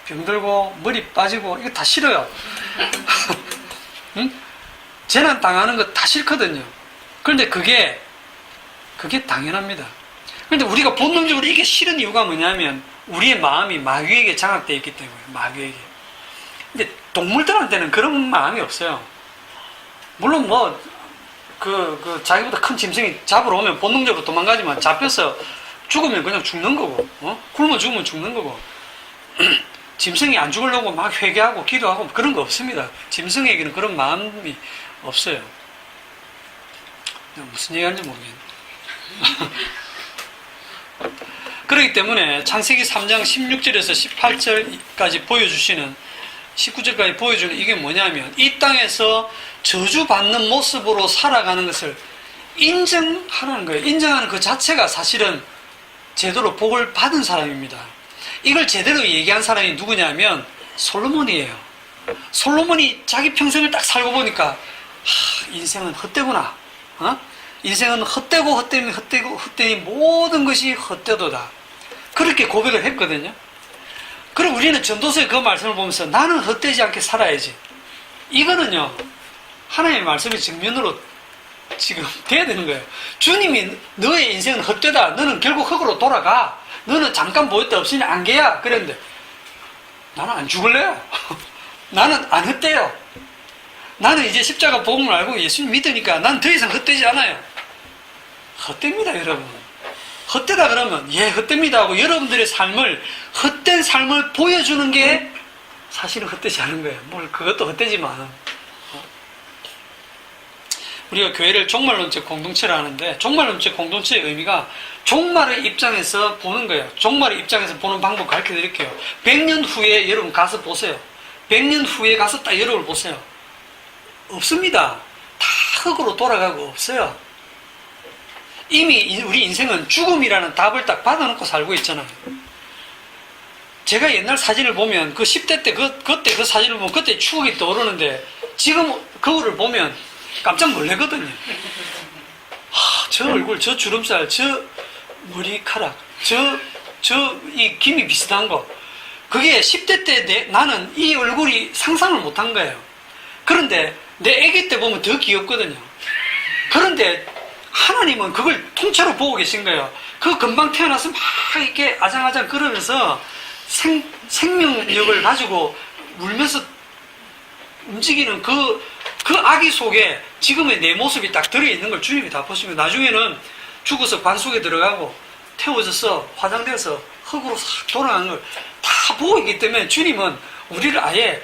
병들고 머리 빠지고 이거 다 싫어요. 응? 재난 당하는 거 다 싫거든요. 그런데 그게 당연합니다. 그런데 우리가 본능적으로 이게 싫은 이유가 뭐냐면 우리의 마음이 마귀에게 장악되어 있기 때문에 마귀에게. 근데 동물들한테는 그런 마음이 없어요. 물론 자기보다 큰 짐승이 잡으러 오면 본능적으로 도망가지만 잡혀서 죽으면 그냥 죽는 거고, 굶어 죽으면 죽는 거고. 짐승이 안 죽으려고 막 회개하고 기도하고 그런 거 없습니다. 짐승에게는 그런 마음이 없어요. 무슨 얘기 하는지 모르겠네. 그렇기 때문에 창세기 3장 16절에서 18절까지 보여주시는 19절까지 보여주는 이게 뭐냐면 이 땅에서 저주받는 모습으로 살아가는 것을 인정하는 거예요. 인정하는 그 자체가 사실은 제대로 복을 받은 사람입니다. 이걸 제대로 얘기한 사람이 누구냐면 솔로몬이에요. 솔로몬이 자기 평생을 딱 살고 보니까 인생은 헛되구나. 인생은 헛되니 모든 것이 헛되도다. 그렇게 고백을 했거든요. 그럼 우리는 전도서의 그 말씀을 보면서 나는 헛되지 않게 살아야지. 이거는요, 하나님의 말씀의 정면으로 지금 돼야 되는 거예요. 주님이 너의 인생은 헛되다. 너는 결국 흙으로 돌아가. 너는 잠깐 보였다 없으니 안개야. 그랬는데 나는 안 죽을래요. 나는 안 헛되요. 나는 이제 십자가 복음을 알고 예수님 믿으니까 난 더 이상 헛되지 않아요. 헛됩니다, 여러분. 헛되다 그러면 헛됩니다 하고 여러분들의 삶을 헛된 삶을 보여주는 게 사실은 헛되지 않은 거예요. 그것도 헛되지만 우리가 교회를 종말론적 공동체를 하는데 종말론적 공동체의 의미가 종말의 입장에서 보는 거예요. 종말의 입장에서 보는 방법 가르쳐 드릴게요. 100년 후에 여러분 가서 보세요. 100년 후에 가서 딱 여러분을 보세요. 없습니다. 다 흙으로 돌아가고 없어요. 이미 우리 인생은 죽음이라는 답을 딱 받아놓고 살고 있잖아요. 제가 옛날 사진을 보면 그 10대 때 그때 그 사진을 보면 그때 추억이 떠오르는데 지금 거울을 보면 깜짝 놀라거든요. 저 얼굴, 저 주름살, 저 머리카락, 이 김이 비슷한 거. 그게 10대 때 나는 이 얼굴이 상상을 못한 거예요. 그런데 내 아기 때 보면 더 귀엽거든요. 그런데 하나님은 그걸 통째로 보고 계신 거예요. 그 금방 태어나서 막 이렇게 아장아장 걸으면서 생명력을 가지고 울면서 움직이는 그 아기 속에 지금의 내 모습이 딱 들어있는 걸 주님이 다 보시면 나중에는 죽어서 관 속에 들어가고 태워져서 화장돼서 흙으로 싹 돌아가는 걸 다 보고 있기 때문에 주님은 우리를 아예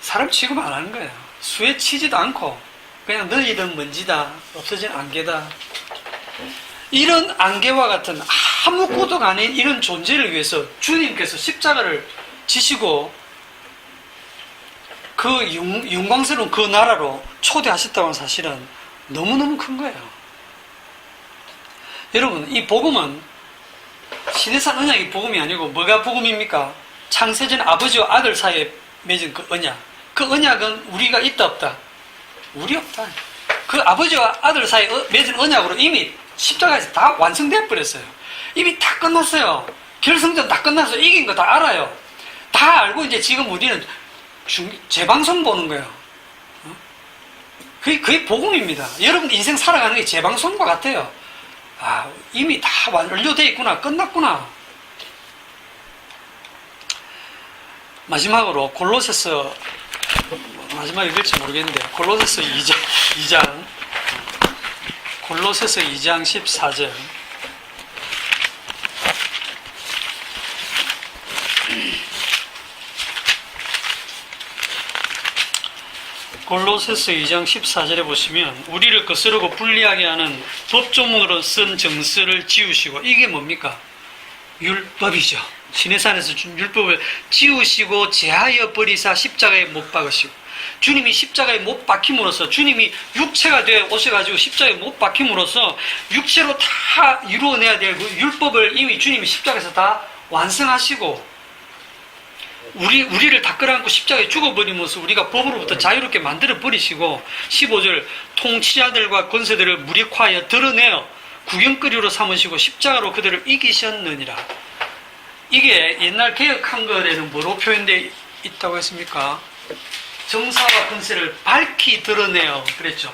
사람 취급 안 하는 거예요. 수에 치지도 않고 그냥 너희는 먼지다, 없어진 안개다. 이런 안개와 같은 아무것도 아닌 이런 존재를 위해서 주님께서 십자가를 지시고 그 영광스러운 그 나라로 초대하셨다는 사실은 너무너무 큰 거예요. 여러분, 이 복음은 시내산 언약이 복음이 아니고 뭐가 복음입니까? 창세전 아버지와 아들 사이에 맺은 그 언약. 그 언약은 우리가 있다 없다? 우리 없다. 그 아버지와 아들 사이에 맺은 언약으로 이미 십자가에서 다 완성되어 버렸어요. 이미 다 끝났어요. 결승전 다 끝나서 이긴 거 다 알아요. 다 알고 이제 지금 우리는 재방송 보는 거예요. 그게 복음입니다. 여러분 인생 살아가는 게 재방송과 같아요. 이미 다 완료되어 있구나. 끝났구나. 마지막으로 골로새서 마지막에 읽을지 모르겠는데 골로새서 2장 골로새서 2장 14절 골로새서 2장 14절에 보시면 우리를 거스르고 불리하게 하는 법조문으로 쓴 정서를 지우시고 이게 뭡니까? 율법이죠. 시내산에서 준 율법을 지우시고 제하여 버리사 십자가에 못 박으시고 주님이 십자가에 못 박힘으로써 주님이 육체가 되어 오셔가지고 십자가에 못 박힘으로써 육체로 다 이루어내야 될 그 율법을 이미 주님이 십자가에서 다 완성하시고 우리를 다 끌어안고 십자가에 죽어버리면서 우리가 법으로부터 자유롭게 만들어 버리시고 15절 통치자들과 권세들을 무력화하여 드러내어 구경거리로 삼으시고 십자가로 그들을 이기셨느니라. 이게 옛날 개혁 한글에는 뭐로 표현되어 있다고 했습니까? 정사와 권세를 밝히 드러내어 그랬죠.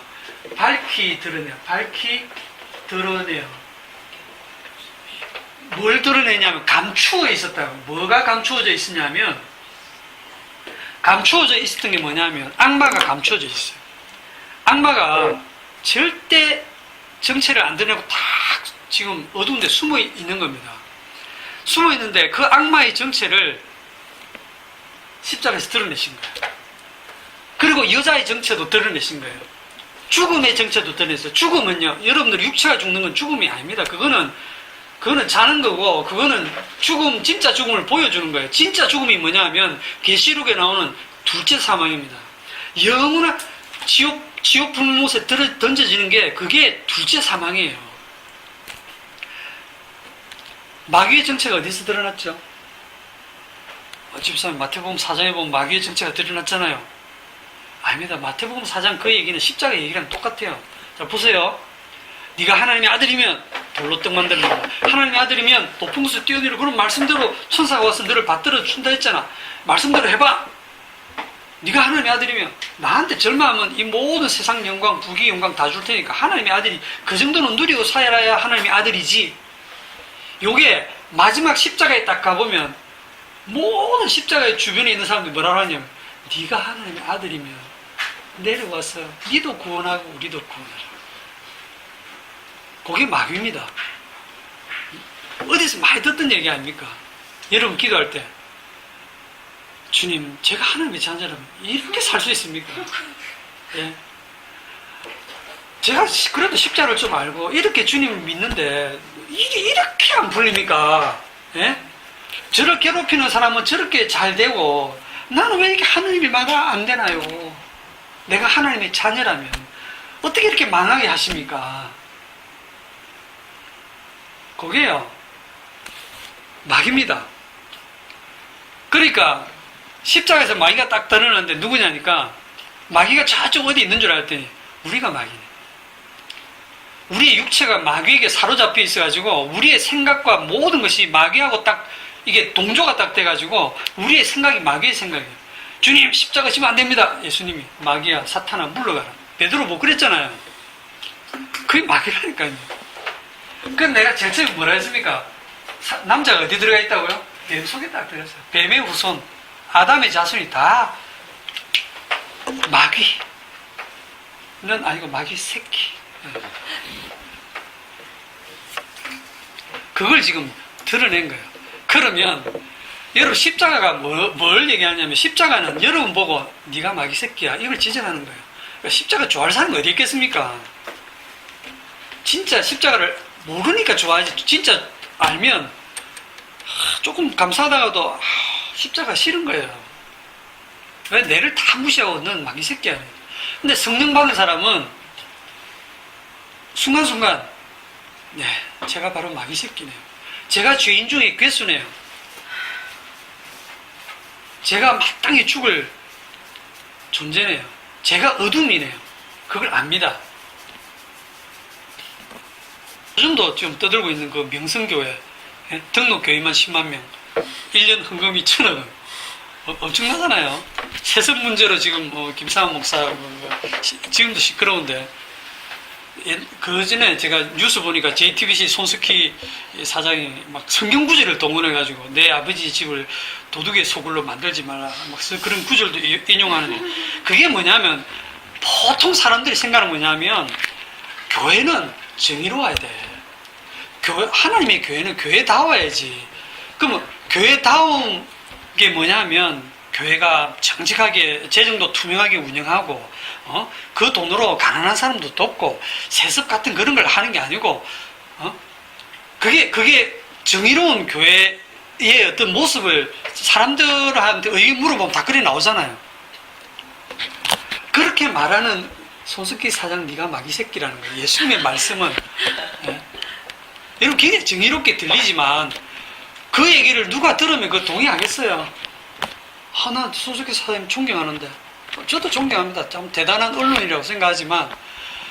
밝히 드러내어 뭘 드러내냐면 감추어 있었다고. 뭐가 감추어져 있었냐면 감추어져 있었던 게 뭐냐면 악마가 감추어져 있어요. 악마가 절대 정체를 안 드러내고 다 지금 어두운 데 숨어 있는 겁니다. 숨어 있는데 그 악마의 정체를 십자가에서 드러내신 거예요. 그리고 여자의 정체도 드러내신 거예요. 죽음의 정체도 드러냈어요. 죽음은요, 여러분들 육체가 죽는 건 죽음이 아닙니다. 그거는 자는 거고, 그거는 진짜 죽음을 보여주는 거예요. 진짜 죽음이 뭐냐면, 계시록에 나오는 둘째 사망입니다. 영원한 지옥 불못에 던져지는 게, 그게 둘째 사망이에요. 마귀의 정체가 어디서 드러났죠? 집사님, 마태복음 4장에 보면 마귀의 정체가 드러났잖아요. 아닙니다. 마태복음 4장 그 얘기는 십자가 얘기랑 똑같아요. 자, 보세요. 네가 하나님의 아들이면 돌로 떡 만들어라. 하나님의 아들이면 높은 곳에 뛰어내려. 그런 말씀대로 천사가 와서 너를 받들어 준다 했잖아. 말씀대로 해봐. 네가 하나님의 아들이면 나한테 절마하면 이 모든 세상 영광, 부귀 영광 다 줄 테니까 하나님의 아들이 그 정도는 누리고 살아야 하나님의 아들이지. 요게 마지막 십자가에 딱 가보면 모든 십자가의 주변에 있는 사람들이 뭐라고 하냐면 네가 하나님의 아들이면 내려와서 니도 구원하고 우리도 구원하라. 그게 마귀입니다. 어디서 많이 듣던 얘기 아닙니까? 여러분 기도할 때 주님, 제가 하나님의 자녀라면 이렇게 살 수 있습니까? 예. 제가 그래도 십자가를 좀 알고 이렇게 주님을 믿는데 이렇게 안 풀립니까? 예? 저를 괴롭히는 사람은 저렇게 잘 되고 나는 왜 이렇게 하느님이 마다 안 되나요? 내가 하나님의 자녀라면 어떻게 이렇게 망하게 하십니까? 그게요, 마귀입니다. 그러니까 십자가에서 마귀가 딱 드러나는데 누구냐니까, 마귀가 저쪽 어디 있는 줄 알았더니 우리가 마귀네. 우리의 육체가 마귀에게 사로잡혀 있어가지고 우리의 생각과 모든 것이 마귀하고 딱 이게 동조가 딱 돼가지고 우리의 생각이 마귀의 생각이에요. 주님 십자가 지면 안 됩니다. 예수님이 마귀야 사탄아 물러가라. 베드로 뭐 그랬잖아요. 그게 마귀라니까요. 그래서 내가 제일 처음에 뭐라 했습니까? 남자가 어디 들어가 있다고요? 뱀 속에 딱 들어갔어요. 뱀의 후손, 아담의 자손이 다 마귀는 아니고 마귀 새끼. 그걸 지금 드러낸 거예요. 그러면 여러분 십자가가 뭘 얘기하냐면, 십자가는 여러분 보고 네가 마귀 새끼야 이걸 지적하는 거예요. 그러니까 십자가 좋아할 사람이 어디 있겠습니까? 진짜 십자가를 모르니까 좋아하지, 진짜 알면 조금 감사하다가도 십자가 싫은 거예요. 왜? 내를 다 무시하고 넌 마귀 새끼야. 근데 성령 받은 사람은 순간순간 네, 제가 바로 마귀 새끼네요. 제가 죄인 중에 괴수네요. 제가 마땅히 죽을 존재네요. 제가 어둠이네요. 그걸 압니다. 요즘도 지금 떠들고 있는 그 명성교회, 등록교회만 10만 명, 1년 헌금이 1,000억 원. 엄청나잖아요. 세습 문제로 지금 김상환 목사 지금도 시끄러운데, 그 전에 제가 뉴스 보니까 JTBC 손석희 사장이 막 성경 구절을 동원해가지고 내 아버지 집을 도둑의 소굴로 만들지 마라, 막 그런 구절도 인용하는데, 그게 뭐냐면, 보통 사람들이 생각하는 뭐냐면 교회는 정의로워야 돼. 하나님의 교회는 교회다워야지. 그러면 교회다운 게 뭐냐면, 교회가 정직하게 재정도 투명하게 운영하고 그 돈으로 가난한 사람도 돕고 세습 같은 그런 걸 하는 게 아니고, 그게 정의로운 교회의 어떤 모습을 사람들한테 의견 물어보면 다 그래 나오잖아요. 그렇게 말하는 손석희 사장 네가 마귀 새끼라는 거예요. 예수님의 말씀은 여러분 굉장히 정의롭게 들리지만 그 얘기를 누가 들으면 그거 동의하겠어요? 난 손석희 사장님 존경하는데, 저도 존경합니다. 참 대단한 언론이라고 생각하지만,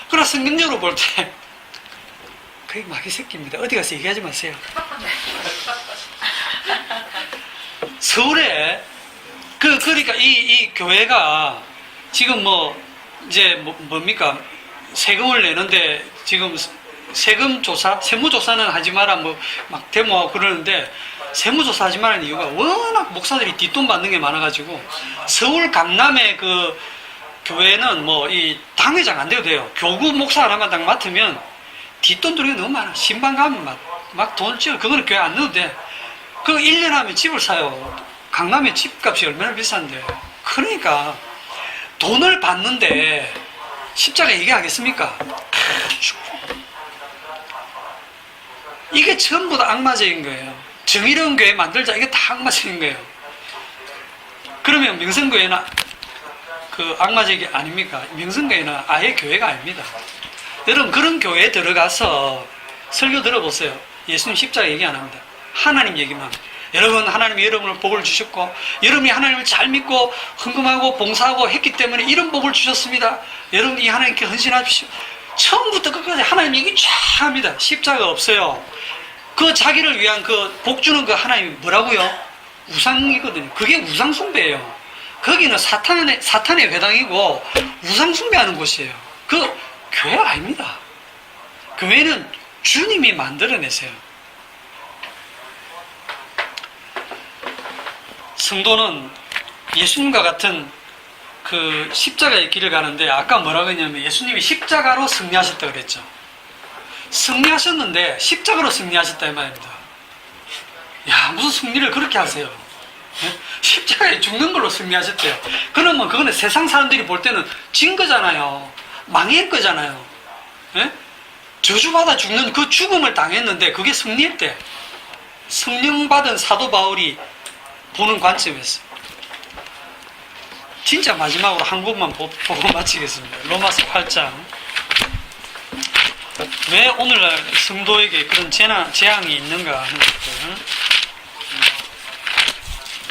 그러나 성경적으로 볼 때 그게 마귀 새끼입니다. 어디 가서 얘기하지 마세요. 서울에 그러니까 이 교회가 지금 뭡니까, 세금을 내는데 지금 세금 조사, 세무조사는 하지 마라 막 데모하고 그러는데, 세무조사 하지 말라는 이유가 워낙 목사들이 뒷돈 받는 게 많아가지고, 서울 강남의 그 교회는 이 당회장 안 돼도 돼요. 교구 목사 하나만 딱 맡으면 뒷돈 들어오는 게 너무 많아. 신방 가면 막 돈 찍어. 그거는 교회 안 넣어도 돼. 그거 1년 하면 집을 사요. 강남의 집값이 얼마나 비싼데. 그러니까 돈을 받는데 십자가 얘기하겠습니까? 이게 전부 다 악마적인 거예요. 정의로운 교회 만들자, 이게 다 악마적인 거예요. 그러면 명성교회는 그 악마적이 아닙니까? 명성교회는 아예 교회가 아닙니다. 여러분 그런 교회에 들어가서 설교 들어보세요. 예수님 십자가 얘기 안 합니다. 하나님 얘기만 합니다. 여러분 하나님이 여러분을 복을 주셨고, 여러분이 하나님을 잘 믿고 헌금하고 봉사하고 했기 때문에 이런 복을 주셨습니다. 여러분이 하나님께 헌신하십시오. 처음부터 끝까지 하나님 얘기 쫙 합니다. 십자가 없어요. 그 자기를 위한 그 복 주는 그 하나님이 뭐라고요? 우상이거든요. 그게 우상숭배예요. 거기는 사탄의 회당이고 우상숭배하는 곳이에요. 그 교회가 아닙니다. 교회는 주님이 만들어내세요. 성도는 예수님과 같은 그 십자가의 길을 가는데, 아까 뭐라고 했냐면 예수님이 십자가로 승리하셨다 그랬죠. 승리하셨는데 십자가로 승리하셨다 이 말입니다. 야, 무슨 승리를 그렇게 하세요? 십자가에 죽는 걸로 승리하셨대요. 그러면 그거는 세상 사람들이 볼 때는 진 거잖아요. 망할 거잖아요. 저주받아 죽는 그 죽음을 당했는데 그게 승리했대. 성령 받은 사도 바울이 보는 관점에서. 진짜 마지막으로 한 곳만 보고 마치겠습니다. 로마서 8장. 왜 오늘날 성도에게 그런 재앙이 있는가 하는 것들.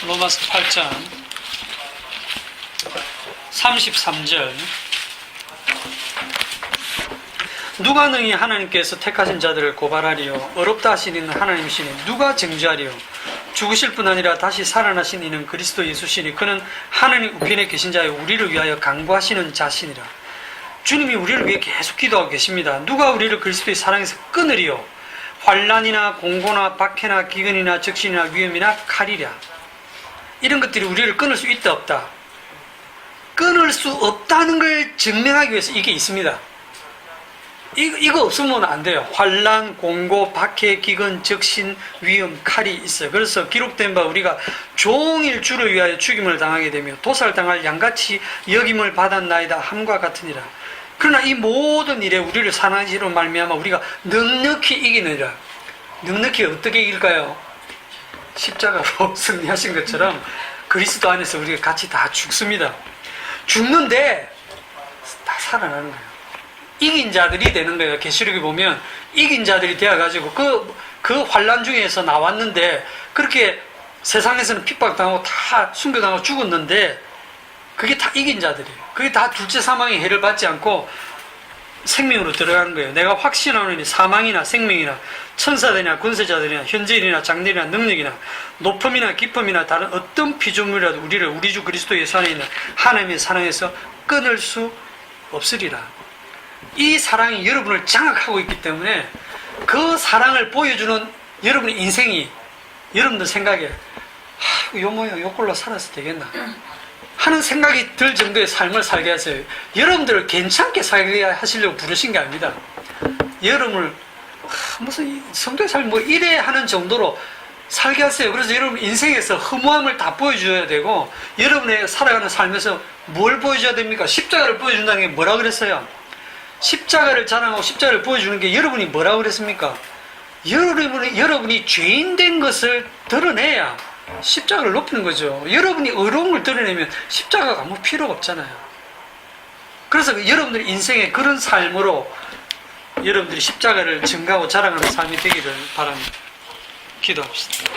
로마서 8장 33절. 누가 능히 하나님께서 택하신 자들을 고발하리요? 어렵다 하신 이는 하나님이시니 누가 정죄하리요? 죽으실 뿐 아니라 다시 살아나신 이는 그리스도 예수시니 그는 하나님 우편에 계신 자여 우리를 위하여 강구하시는 자시니라. 주님이 우리를 위해 계속 기도하고 계십니다. 누가 우리를 그리스도의 사랑에서 끊으리요? 환난이나 공고나 박해나 기근이나 적신이나 위험이나 칼이랴. 이런 것들이 우리를 끊을 수 있다 없다. 끊을 수 없다는 걸 증명하기 위해서 이게 있습니다. 이거 없으면 안 돼요. 환난, 공고, 박해, 기근, 적신, 위험, 칼이 있어요. 그래서 기록된 바 우리가 종일 주를 위하여 죽임을 당하게 되며 도살당할 양같이 여김을 받았나이다 함과 같으니라. 그러나 이 모든 일에 우리를 사랑하시로 말미암아 우리가 넉넉히 이기느니라. 넉넉히 어떻게 이길까요? 십자가로 승리하신 것처럼 그리스도 안에서 우리가 같이 다 죽습니다. 죽는데 다 살아나는 거예요. 이긴 자들이 되는 거예요. 계시록에 보면 이긴 자들이 되어가지고 그 환란 중에서 나왔는데 그렇게 세상에서는 핍박당하고 다 순교당하고 죽었는데 그게 다 이긴 자들이에요. 그게 다 둘째 사망의 해를 받지 않고 생명으로 들어가는 거예요. 내가 확신하노니 사망이나 생명이나 천사들이나 군세자들이나 현재일이나 장래일이나 능력이나 높음이나 깊음이나 다른 어떤 피조물이라도 우리를 우리 주 그리스도 예수 안에 있는 하나님의 사랑에서 끊을 수 없으리라. 이 사랑이 여러분을 장악하고 있기 때문에 그 사랑을 보여주는 여러분의 인생이 여러분들 생각에 요 모양 요 꼴로 살아서 되겠나 하는 생각이 들 정도의 삶을 살게 하세요. 여러분들을 괜찮게 살게 하시려고 부르신 게 아닙니다. 여러분을 무슨 성도의 삶 뭐 이래 하는 정도로 살게 하세요. 그래서 여러분 인생에서 허무함을 다 보여줘야 되고 여러분의 살아가는 삶에서 뭘 보여줘야 됩니까? 십자가를 보여준다는 게 뭐라 그랬어요? 십자가를 자랑하고 십자가를 보여주는 게 여러분이 뭐라고 그랬습니까? 여러분이 죄인 된 것을 드러내야 십자가를 높이는 거죠. 여러분이 의로움을 드러내면 십자가가 아무 필요가 없잖아요. 그래서 여러분들 인생의 그런 삶으로 여러분들이 십자가를 증가하고 자랑하는 삶이 되기를 바랍니다. 기도합시다.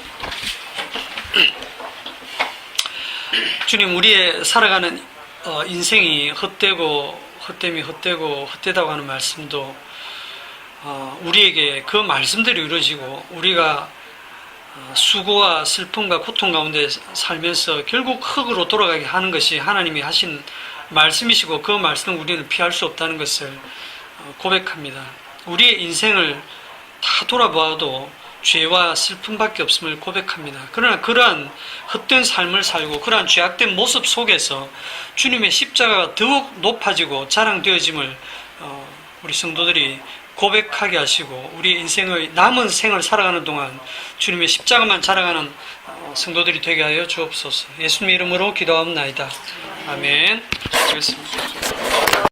주님, 우리의 살아가는 인생이 헛되다고 하는 말씀도 우리에게 그 말씀대로 이루어지고 우리가 수고와 슬픔과 고통 가운데 살면서 결국 흙으로 돌아가게 하는 것이 하나님이 하신 말씀이시고 그 말씀은 우리는 피할 수 없다는 것을 고백합니다. 우리의 인생을 다 돌아보아도 죄와 슬픔밖에 없음을 고백합니다. 그러나 그러한 헛된 삶을 살고 그러한 죄악된 모습 속에서 주님의 십자가가 더욱 높아지고 자랑되어짐을 우리 성도들이 고백하게 하시고 우리 인생의 남은 생을 살아가는 동안 주님의 십자가만 자랑하는 성도들이 되게 하여 주옵소서. 예수님의 이름으로 기도하옵나이다. 아멘. 기도했습니다.